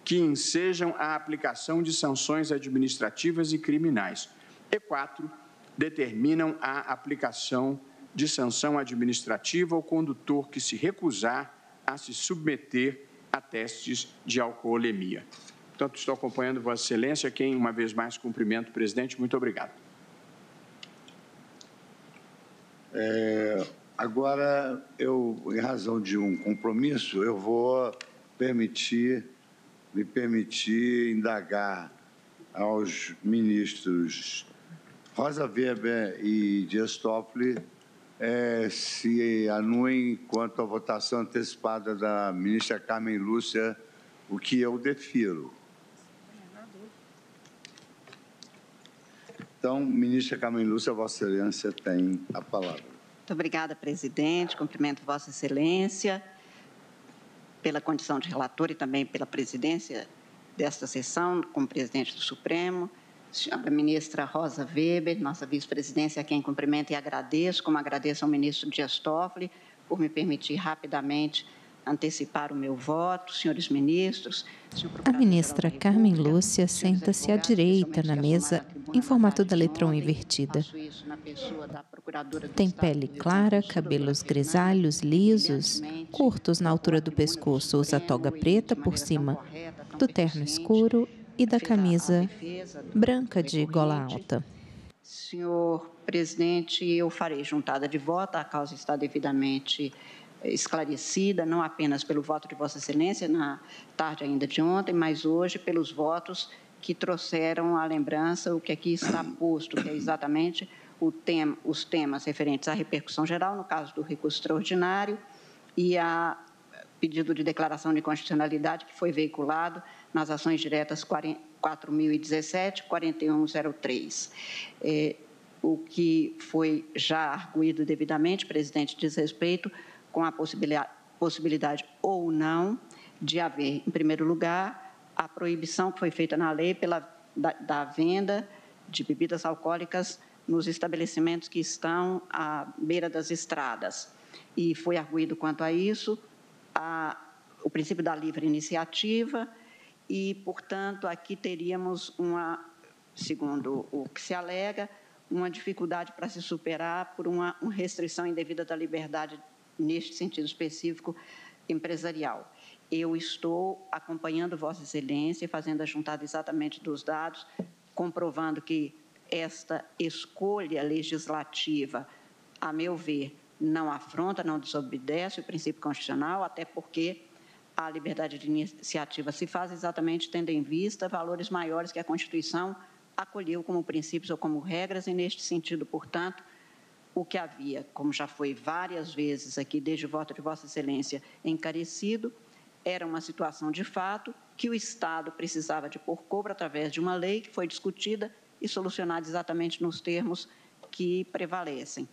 que ensejam a aplicação de sanções administrativas e criminais. E 4. Determinam a aplicação de sanção administrativa ao condutor que se recusar a se submeter a testes de alcoolemia. Portanto, estou acompanhando Vossa Excelência, quem, uma vez mais, cumprimento, presidente. Muito obrigado. Agora, em razão de um compromisso, eu vou me permitir indagar aos ministros Rosa Weber e Dias Toffoli se anuem quanto à votação antecipada da ministra Carmen Lúcia, o que eu defiro. Então, ministra Carmen Lúcia, Vossa Excelência tem a palavra. Muito obrigada, presidente. Cumprimento Vossa Excelência pela condição de relator e também pela presidência desta sessão, como presidente do Supremo. Senhora ministra Rosa Weber, nossa vice-presidência, a quem cumprimento e agradeço, como agradeço ao ministro Dias Toffoli, por me permitir rapidamente antecipar o meu voto. Senhores ministros, a ministra Carmen Lúcia senta-se à direita na mesa em formato da letra U invertida. Tem pele clara, cabelos grisalhos, lisos, curtos na altura do pescoço, usa toga preta por cima do terno escuro e da camisa branca de gola alta. Senhor presidente, eu farei juntada de voto, a causa está devidamente esclarecida, não apenas pelo voto de Vossa Excelência na tarde ainda de ontem, mas hoje pelos votos que trouxeram à lembrança o que aqui está posto, que é exatamente os temas referentes à repercussão geral, no caso do recurso extraordinário, e a pedido de declaração de constitucionalidade que foi veiculado nas ações diretas 4.017 e 4103. O que foi já arguído devidamente, presidente, diz respeito com a possibilidade ou não de haver, em primeiro lugar, a proibição que foi feita na lei da venda de bebidas alcoólicas nos estabelecimentos que estão à beira das estradas. E foi arguído quanto a isso o princípio da livre iniciativa e, portanto, aqui teríamos segundo o que se alega, uma dificuldade para se superar por uma restrição indevida da liberdade neste sentido específico empresarial. Eu estou acompanhando Vossa Excelência, fazendo a juntada exatamente dos dados, comprovando que esta escolha legislativa, a meu ver, não afronta, não desobedece o princípio constitucional, até porque a liberdade de iniciativa se faz exatamente tendo em vista valores maiores que a Constituição acolheu como princípios ou como regras, e neste sentido, portanto, o que havia, como já foi várias vezes aqui desde o voto de Vossa Excelência encarecido, era uma situação de fato que o Estado precisava de pôr cobro através de uma lei que foi discutida e solucionada exatamente nos termos que prevalecem,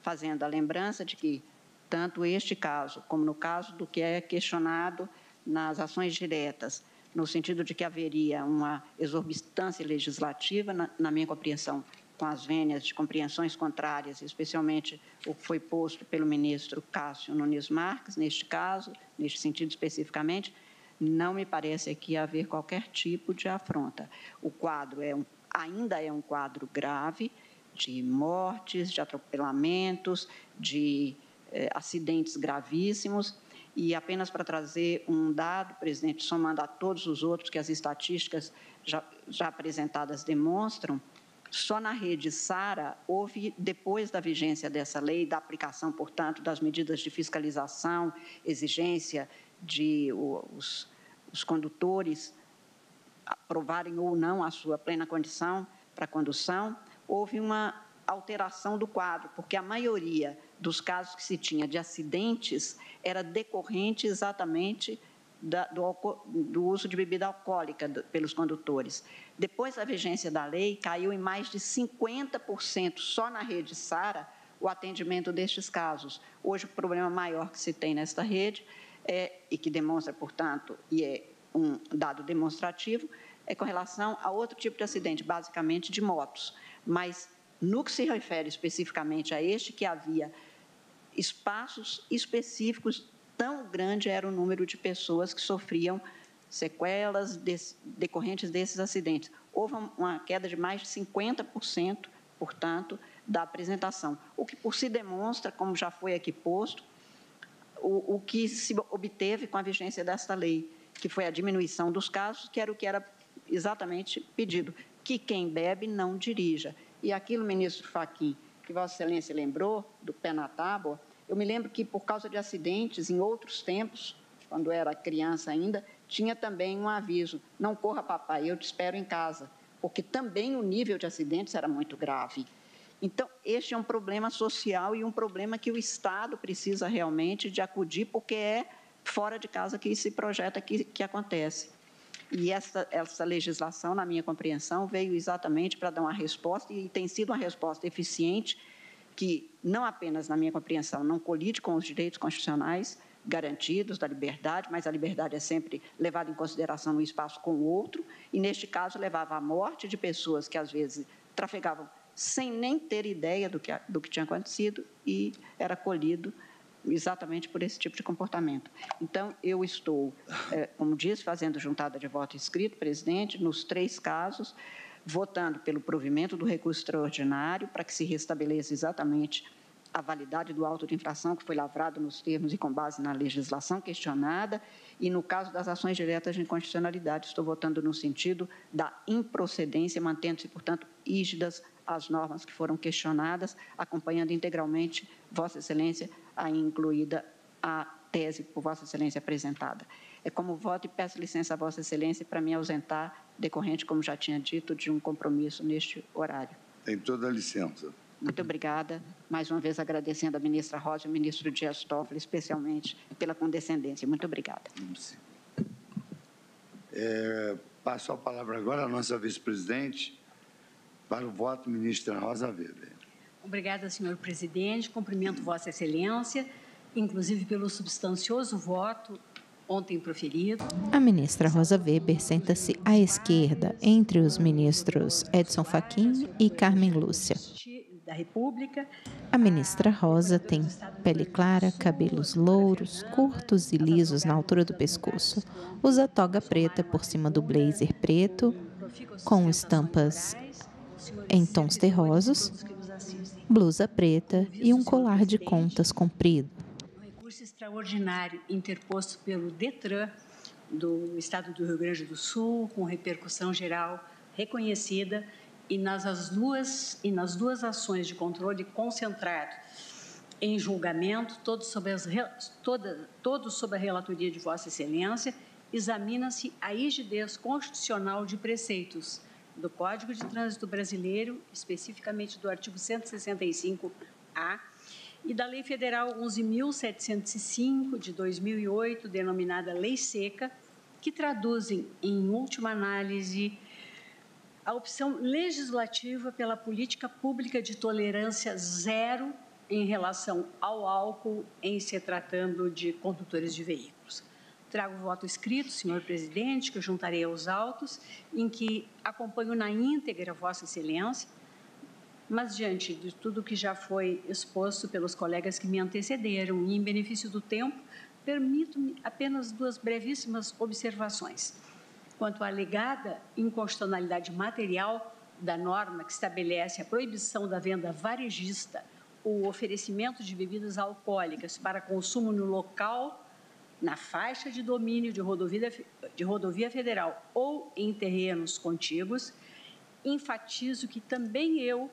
fazendo a lembrança de que tanto este caso, como no caso do que é questionado nas ações diretas, no sentido de que haveria uma exorbitância legislativa, na minha compreensão, com as vênias de compreensões contrárias, especialmente o que foi posto pelo ministro Cássio Nunes Marques, neste caso, neste sentido especificamente, não me parece aqui haver qualquer tipo de afronta. O quadro ainda é um quadro grave, de mortes, de atropelamentos, de acidentes gravíssimos, e apenas para trazer um dado, presidente, somando a todos os outros que as estatísticas já apresentadas demonstram, só na rede SARA houve, depois da vigência dessa lei, da aplicação, portanto, das medidas de fiscalização, exigência de os condutores aprovarem ou não a sua plena condição para condução, houve uma alteração do quadro, porque a maioria dos casos que se tinha de acidentes era decorrente exatamente do uso de bebida alcoólica pelos condutores. Depois da vigência da lei, caiu em mais de 50% só na rede SARA o atendimento destes casos. Hoje, o problema maior que se tem nesta rede, e que demonstra, portanto, e é um dado demonstrativo, é com relação a outro tipo de acidente, basicamente de motos. Mas, no que se refere especificamente a este, que havia espaços específicos, tão grande era o número de pessoas que sofriam sequelas decorrentes desses acidentes. Houve uma queda de mais de 50%, portanto, da apresentação, o que por si demonstra, como já foi aqui posto, o que se obteve com a vigência desta lei, que foi a diminuição dos casos, que era exatamente pedido, que quem bebe não dirija. E aquilo, ministro Fachin, que Vossa Excelência lembrou, do pé na tábua, eu me lembro que, por causa de acidentes, em outros tempos, quando era criança ainda, tinha também um aviso, não corra, papai, eu te espero em casa, porque também o nível de acidentes era muito grave. Então, este é um problema social e um problema que o Estado precisa realmente de acudir, porque é fora de casa que se projeta que acontece. E essa legislação, na minha compreensão, veio exatamente para dar uma resposta, e tem sido uma resposta eficiente, que não apenas, na minha compreensão, não colide com os direitos constitucionais garantidos da liberdade, mas a liberdade é sempre levada em consideração no espaço com o outro, e, neste caso, levava à morte de pessoas que, às vezes, trafegavam sem nem ter ideia do que tinha acontecido, e era colhido exatamente por esse tipo de comportamento. Então, eu estou, como disse, fazendo juntada de voto escrito, presidente, nos 3 casos, votando pelo provimento do recurso extraordinário para que se restabeleça exatamente a validade do auto de infração que foi lavrado nos termos e com base na legislação questionada, e no caso das ações diretas de inconstitucionalidade, estou votando no sentido da improcedência, mantendo-se, portanto, rígidas as normas que foram questionadas, acompanhando integralmente Vossa Excelência, aí incluída a tese por Vossa Excelência apresentada. É como voto e peço licença a Vossa Excelência para me ausentar, decorrente, como já tinha dito, de um compromisso neste horário. Tem toda a licença. Muito obrigada. Mais uma vez agradecendo a ministra Rosa e o ministro Dias Toffoli, especialmente pela condescendência. Muito obrigada. Passo a palavra agora à nossa vice-presidente para o voto, ministra Rosa Weber. Obrigada, senhor presidente. Cumprimento Vossa Excelência, inclusive pelo substancioso voto ontem proferido. A ministra Rosa Weber senta-se à esquerda, entre os ministros Edson Fachin e Carmen Lúcia. Da República. A ministra Rosa tem pele clara, cabelos louros, curtos e lisos na altura do pescoço. Usa toga preta por cima do blazer preto, com estampas em tons terrosos, blusa preta e um colar de contas comprido. Recurso extraordinário interposto pelo DETRAN do Estado do Rio Grande do Sul, com repercussão geral reconhecida, e nas duas ações de controle concentrado em julgamento, todos sob a relatoria de Vossa Excelência, examina-se a rigidez constitucional de preceitos do Código de Trânsito Brasileiro, especificamente do artigo 165-A, e da Lei Federal 11.705, de 2008, denominada Lei Seca, que traduzem, em última análise, a opção legislativa pela política pública de tolerância zero em relação ao álcool, em se tratando de condutores de veículos. Trago o voto escrito, senhor presidente, que eu juntarei aos autos, em que acompanho na íntegra Vossa Excelência, mas, diante de tudo que já foi exposto pelos colegas que me antecederam e em benefício do tempo, permito-me apenas duas brevíssimas observações. Quanto à alegada inconstitucionalidade material da norma que estabelece a proibição da venda varejista ou oferecimento de bebidas alcoólicas para consumo no local, na faixa de domínio de rodovia federal ou em terrenos contíguos, enfatizo que também eu,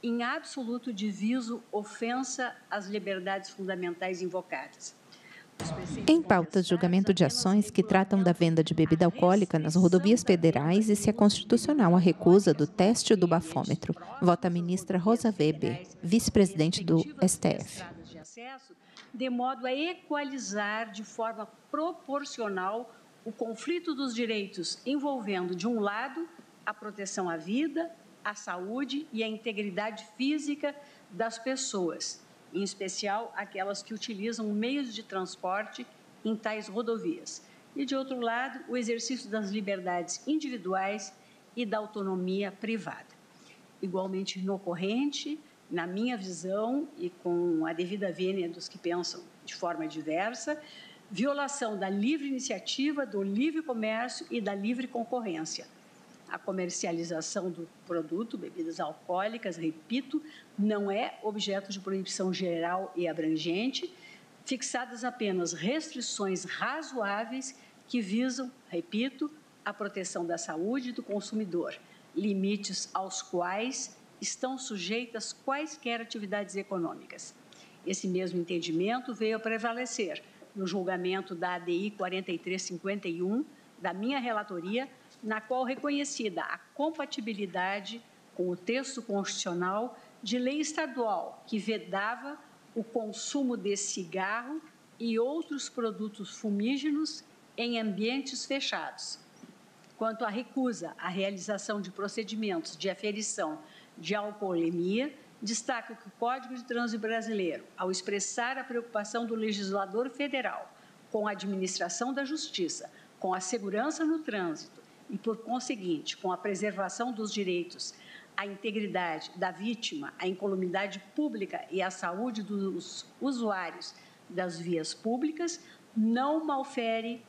em absoluto, diviso ofensa às liberdades fundamentais invocadas. Em pauta, julgamento de ações que tratam da venda de bebida alcoólica nas rodovias federais e se é constitucional a recusa do teste do bafômetro. Vota a ministra Rosa Weber, vice-presidente do STF. De modo a equalizar de forma proporcional o conflito dos direitos envolvendo, de um lado, a proteção à vida, à saúde e à integridade física das pessoas, em especial aquelas que utilizam meios de transporte em tais rodovias. E, de outro lado, o exercício das liberdades individuais e da autonomia privada. Igualmente inocorrente, na minha visão e com a devida vênia dos que pensam de forma diversa, violação da livre iniciativa, do livre comércio e da livre concorrência. A comercialização do produto, bebidas alcoólicas, repito, não é objeto de proibição geral e abrangente, fixadas apenas restrições razoáveis que visam, repito, a proteção da saúde do consumidor, limites aos quais estão sujeitas quaisquer atividades econômicas. Esse mesmo entendimento veio a prevalecer no julgamento da ADI 4351, da minha relatoria, na qual reconhecida a compatibilidade com o texto constitucional de lei estadual que vedava o consumo de cigarro e outros produtos fumígenos em ambientes fechados. Quanto à recusa à realização de procedimentos de aferição de alcoolemia, destaco que o Código de Trânsito Brasileiro, ao expressar a preocupação do legislador federal com a administração da justiça, com a segurança no trânsito e, por conseguinte, com a preservação dos direitos à integridade da vítima, à incolumidade pública e à saúde dos usuários das vias públicas, não malfere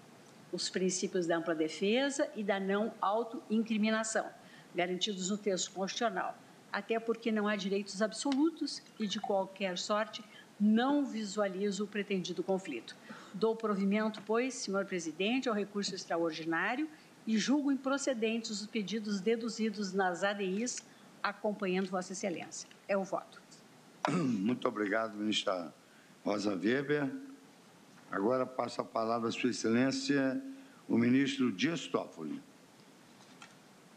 os princípios da ampla defesa e da não autoincriminação, garantidos no texto constitucional, até porque não há direitos absolutos e, de qualquer sorte, não visualizo o pretendido conflito. Dou provimento, pois, senhor presidente, ao recurso extraordinário e julgo improcedentes os pedidos deduzidos nas ADIs, acompanhando Vossa Excelência. É o voto. Muito obrigado, ministra Rosa Weber. Agora passo a palavra à Sua Excelência, o ministro Dias Toffoli.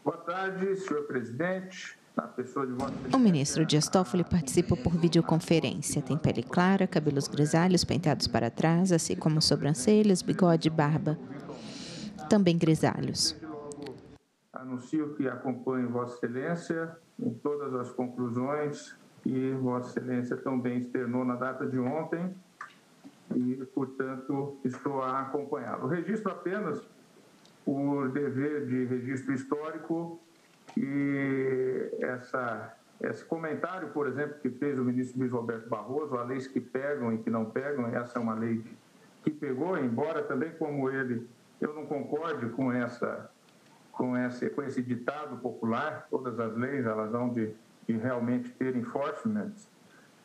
Boa tarde, senhor presidente. Na pessoa de Vossa Excelência. O ministro Dias Toffoli participa por videoconferência. Tem pele clara, cabelos grisalhos penteados para trás, assim como sobrancelhas, bigode e barba, também grisalhos. Anuncio que acompanho Vossa Excelência em todas as conclusões que Vossa Excelência também externou na data de ontem e, portanto, estou a acompanhá-lo. Registro apenas por dever de registro histórico e esse comentário, por exemplo, que fez o ministro Luiz Roberto Barroso, a leis que pegam e que não pegam, essa é uma lei que pegou, embora também, como ele, eu não concorde com esse ditado popular. Todas as leis, elas vão de realmente ter enforcement,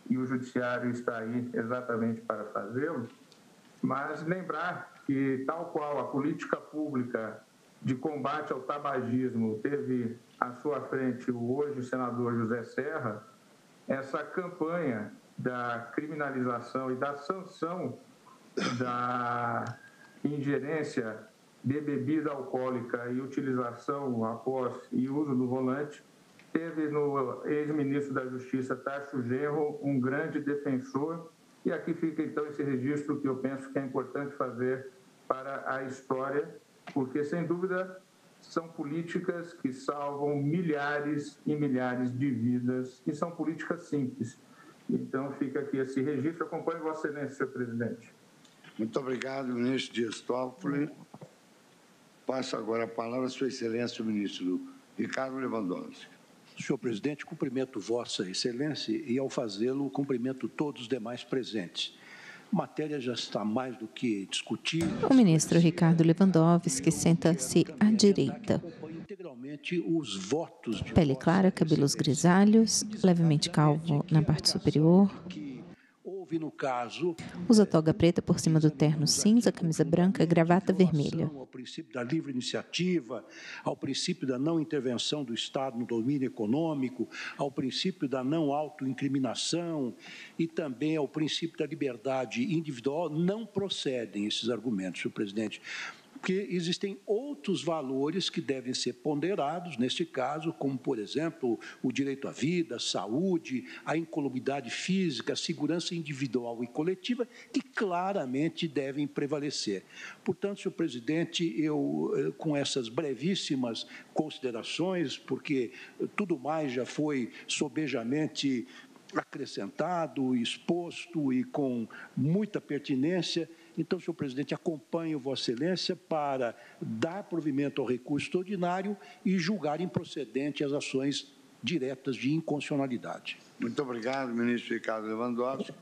e o judiciário está aí exatamente para fazê-lo, mas lembrar que, tal qual a política pública de combate ao tabagismo teve à sua frente o hoje senador José Serra, essa campanha da criminalização e da sanção da ingerência de bebida alcoólica e utilização após e uso do volante, teve no ex-ministro da Justiça, Tarso Genro, um grande defensor, e aqui fica então esse registro que eu penso que é importante fazer para a história, porque sem dúvida são políticas que salvam milhares e milhares de vidas, e são políticas simples. Então fica aqui esse registro. Acompanhe Vossa Excelência, senhor presidente. Muito obrigado, ministro Dias Toffoli. Passo agora a palavra à sua excelência, o ministro Ricardo Lewandowski. Senhor presidente, cumprimento Vossa Excelência e, ao fazê-lo, cumprimento todos os demais presentes. A matéria já está mais do que discutida. O ministro Ricardo Lewandowski senta-se à direita. Integralmente os votos de Pele clara, cabelos grisalhos, levemente calvo na parte superior. Houve, no caso, usa toga preta por cima do terno cinza, camisa branca, gravata vermelha. Ao princípio da livre iniciativa, ao princípio da não intervenção do Estado no domínio econômico, ao princípio da não autoincriminação e também ao princípio da liberdade individual, não procedem esses argumentos, senhor presidente. Porque existem outros valores que devem ser ponderados, neste caso, como, por exemplo, o direito à vida, à saúde, à incolumidade física, a segurança individual e coletiva, que claramente devem prevalecer. Portanto, senhor presidente, eu, com essas brevíssimas considerações, porque tudo mais já foi sobejamente acrescentado, exposto e com muita pertinência. Então, senhor presidente, acompanho Vossa Excelência para dar provimento ao recurso extraordinário e julgar improcedente as ações diretas de inconstitucionalidade. Muito obrigado, ministro Ricardo Lewandowski.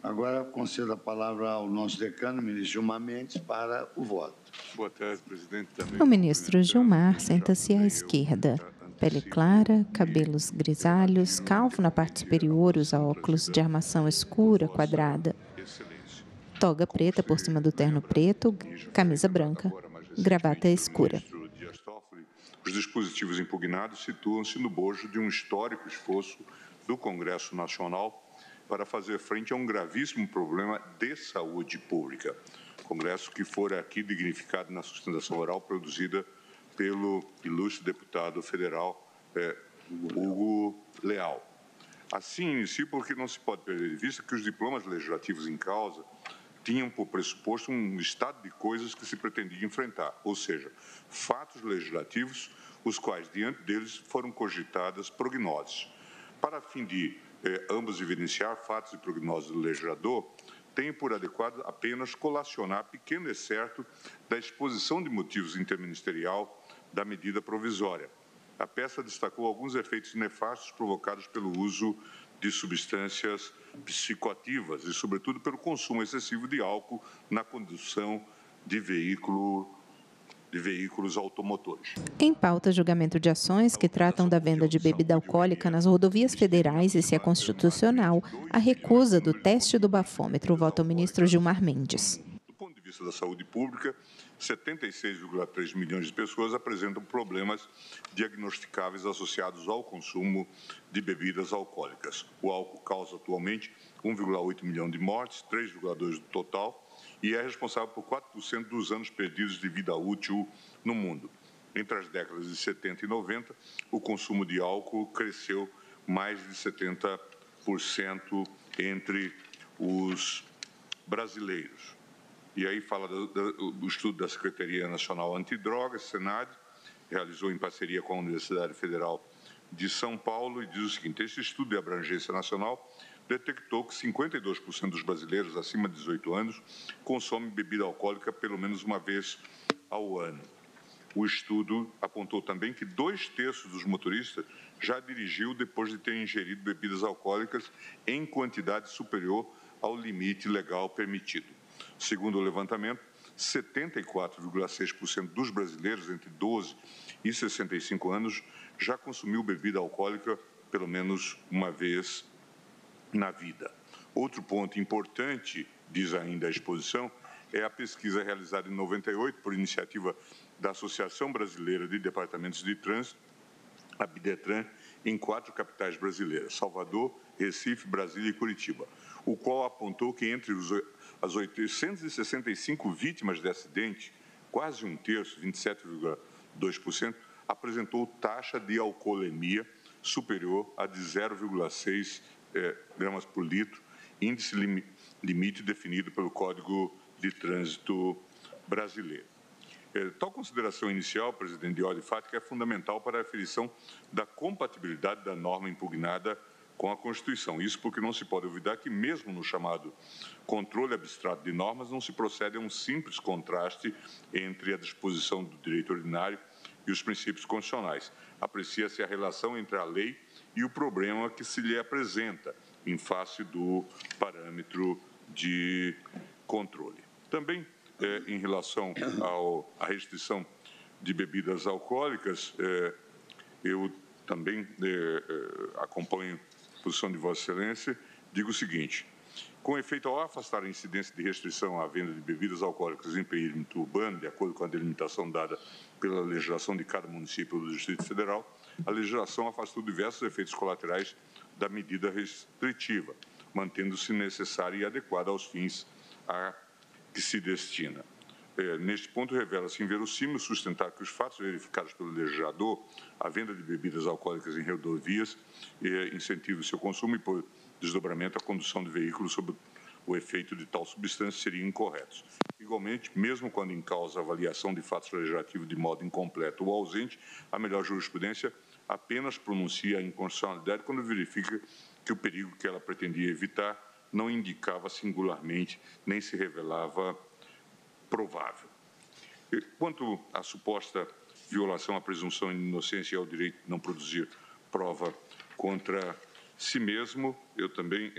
Agora, concedo a palavra ao nosso decano, ministro Gilmar Mendes, para o voto. Boa tarde, presidente. Também o ministro Gilmar senta-se à esquerda. Pele clara, cabelos grisalhos, calvo na parte superior, usa óculos de armação escura, quadrada. Toga preta por cima do terno preto, camisa branca, gravata escura. Os dispositivos impugnados situam-se no bojo de um histórico esforço do Congresso Nacional para fazer frente a um gravíssimo problema de saúde pública. Congresso que fora aqui dignificado na sustentação oral produzida pelo ilustre deputado federal Hugo Leal. Assim, inicio porque não se pode perder de vista que os diplomas legislativos em causa tinham por pressuposto um estado de coisas que se pretendia enfrentar, ou seja, fatos legislativos, os quais, diante deles, foram cogitadas prognoses. Para fim de ambos evidenciar fatos e prognoses do legislador, tenho por adequado apenas colacionar pequeno excerto da exposição de motivos interministerial da medida provisória. A peça destacou alguns efeitos nefastos provocados pelo uso de substâncias psicoativas e, sobretudo, pelo consumo excessivo de álcool na condução de veículos automotores. Em pauta, julgamento de ações que tratam da venda de bebida alcoólica nas rodovias federais e se é constitucional a recusa do teste do bafômetro. Voto ao ministro Gilmar Mendes. Do ponto de vista da saúde pública, 76,3 milhões de pessoas apresentam problemas diagnosticáveis associados ao consumo de bebidas alcoólicas. O álcool causa atualmente 1,8 milhão de mortes, 3,2% do total, e é responsável por 4% dos anos perdidos de vida útil no mundo. Entre as décadas de 70 e 90, o consumo de álcool cresceu mais de 70% entre os brasileiros. E aí fala do estudo da Secretaria Nacional Antidrogas, Senad, realizou em parceria com a Universidade Federal de São Paulo, e diz o seguinte: esse estudo de abrangência nacional detectou que 52% dos brasileiros acima de 18 anos consomem bebida alcoólica pelo menos uma vez ao ano. O estudo apontou também que 2/3 dos motoristas já dirigiu depois de ter ingerido bebidas alcoólicas em quantidade superior ao limite legal permitido. Segundo o levantamento, 74,6% dos brasileiros entre 12 e 65 anos já consumiu bebida alcoólica pelo menos uma vez na vida. Outro ponto importante, diz ainda a exposição, é a pesquisa realizada em 98 por iniciativa da Associação Brasileira de Departamentos de Trânsito, a Bidetran, em 4 capitais brasileiras, Salvador, Recife, Brasília e Curitiba, o qual apontou que entre as 865 vítimas de acidente, quase um terço, 27,2%, apresentou taxa de alcoolemia superior a de 0,6 gramas por litro, índice limite definido pelo Código de Trânsito Brasileiro. Tal consideração inicial, presidente, de ordem fática, é fundamental para a aferição da compatibilidade da norma impugnada com a Constituição. Isso porque não se pode olvidar que, mesmo no chamado controle abstrato de normas, não se procede a um simples contraste entre a disposição do direito ordinário e os princípios constitucionais. Aprecia-se a relação entre a lei e o problema que se lhe apresenta em face do parâmetro de controle. Também, em relação à restrição de bebidas alcoólicas, eu também acompanho a posição de Vossa Excelência, digo o seguinte: com efeito, ao afastar a incidência de restrição à venda de bebidas alcoólicas em perímetro urbano, de acordo com a delimitação dada pela legislação de cada município do Distrito Federal, a legislação afastou diversos efeitos colaterais da medida restritiva, mantendo-se necessária e adequada aos fins a que se destina. Neste ponto, revela-se inverossímil sustentar que os fatos verificados pelo legislador, a venda de bebidas alcoólicas em rodovias, incentiva o seu consumo e, por desdobramento, a condução de veículos sob o efeito de tal substância seriam incorretos. Igualmente, mesmo quando em causa a avaliação de fatos legislativos de modo incompleto ou ausente, a melhor jurisprudência apenas pronuncia a inconstitucionalidade quando verifica que o perigo que ela pretendia evitar não indicava singularmente nem se revelava provável. Quanto à suposta violação à presunção de inocência e ao direito de não produzir prova contra si mesmo, eu também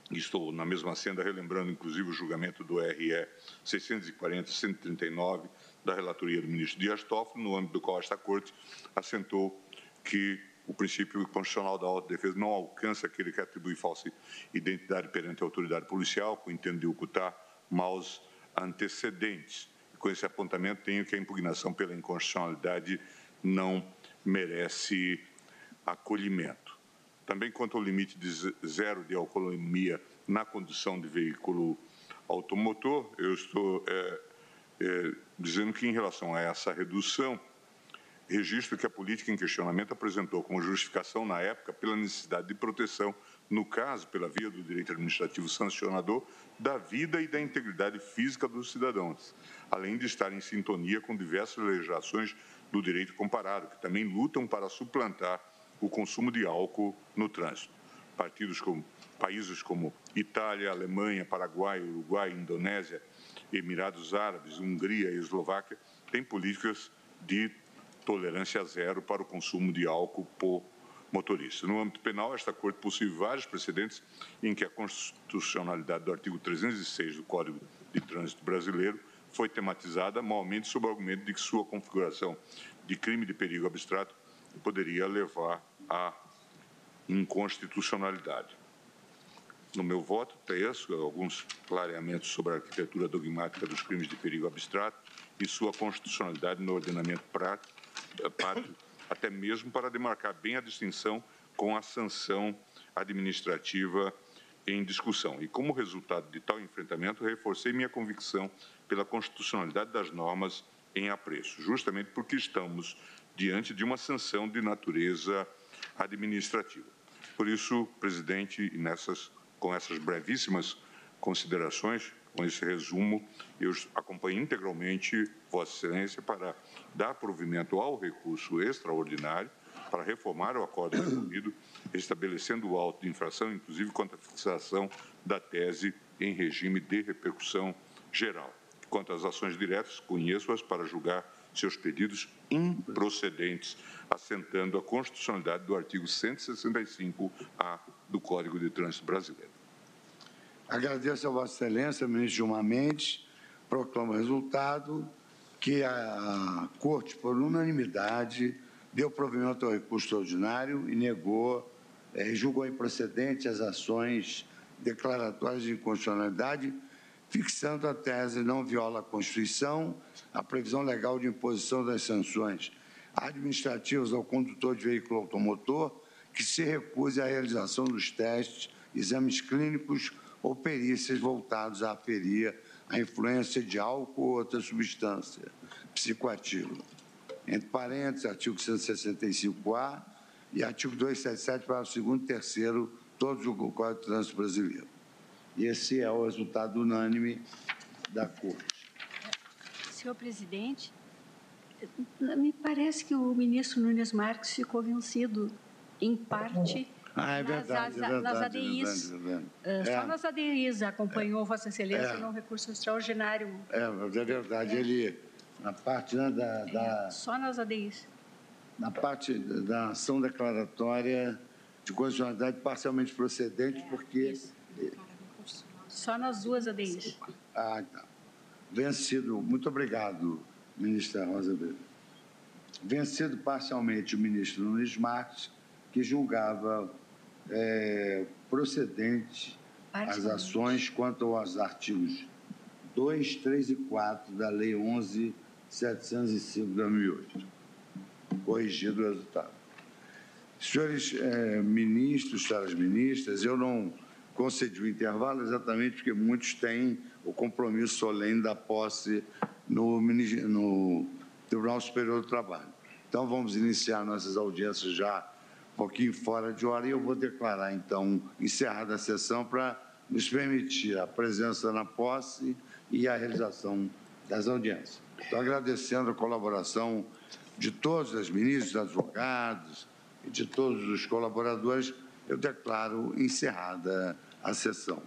estou na mesma senda, relembrando inclusive o julgamento do RE 640-139 da relatoria do ministro Dias Toffoli, no âmbito do qual esta Corte assentou que o princípio constitucional da autodefesa não alcança aquele que atribui falsa identidade perante a autoridade policial, com o intento de ocultar maus antecedentes. Com esse apontamento, tenho que a impugnação pela inconstitucionalidade não merece acolhimento. Também quanto ao limite de 0 de alcoolemia na condução de veículo automotor, eu estou dizendo que, em relação a essa redução, registro que a política em questionamento apresentou como justificação na época pela necessidade de proteção, no caso, pela via do direito administrativo sancionador, da vida e da integridade física dos cidadãos, além de estar em sintonia com diversas legislações do direito comparado, que também lutam para suplantar o consumo de álcool no trânsito. Países como Itália, Alemanha, Paraguai, Uruguai, Indonésia, Emirados Árabes, Hungria e Eslováquia têm políticas de tolerância zero para o consumo de álcool por motorista. No âmbito penal, esta Corte possui vários precedentes em que a constitucionalidade do artigo 306 do Código de Trânsito Brasileiro foi tematizada, malmente sob o argumento de que sua configuração de crime de perigo abstrato poderia levar à inconstitucionalidade. No meu voto, teço alguns clareamentos sobre a arquitetura dogmática dos crimes de perigo abstrato e sua constitucionalidade no ordenamento prático, até mesmo para demarcar bem a distinção com a sanção administrativa em discussão. E, como resultado de tal enfrentamento, reforcei minha convicção pela constitucionalidade das normas em apreço, justamente porque estamos diante de uma sanção de natureza administrativa. Por isso, presidente, com essas brevíssimas considerações, com esse resumo, eu acompanho integralmente Vossa Excelência para dar provimento ao recurso extraordinário, para reformar o acordo resolvido, estabelecendo o auto de infração, inclusive quanto à fixação da tese em regime de repercussão geral. Quanto às ações diretas, conheço-as para julgar seus pedidos improcedentes, assentando a constitucionalidade do artigo 165-A do Código de Trânsito Brasileiro. Agradeço a Vossa Excelência, ministro Gilmar Mendes, proclamo o resultado que a Corte, por unanimidade, deu provimento ao recurso extraordinário e julgou improcedente as ações declaratórias de inconstitucionalidade, fixando a tese não viola a Constituição, a previsão legal de imposição das sanções administrativos ao condutor de veículo automotor que se recuse à realização dos testes, exames clínicos ou perícias voltados a aferir a influência de álcool ou outra substância psicoativa. Entre parênteses, artigo 165-A e artigo 277, parágrafo 2º e 3º, todos do Código de Trânsito Brasileiro. E esse é o resultado unânime da Corte. Senhor presidente, me parece que o ministro Nunes Marques ficou vencido, em parte, nas ADIs. Só nas ADIs acompanhou Vossa Excelência no recurso extraordinário. Mas é verdade. Ele, na parte só nas ADIs. Na parte da ação declaratória de constitucionalidade parcialmente procedente, porque... Só nas duas ADIs. Tá. Vencido, muito obrigado, ministra Rosa Weber. Vencido parcialmente o ministro Nunes Marques, que julgava procedente as ações quanto aos artigos 2, 3 e 4 da Lei 11.705 de 2008. Corrigido o resultado. Senhores ministros, senhoras ministras, eu não concedi o intervalo exatamente porque muitos têm o compromisso solene da posse no Tribunal Superior do Trabalho. Então, vamos iniciar nossas audiências já um pouquinho fora de hora e eu vou declarar, então, encerrada a sessão para nos permitir a presença na posse e a realização das audiências. Estou agradecendo a colaboração de todos os ministros, advogados e de todos os colaboradores. Eu declaro encerrada a sessão.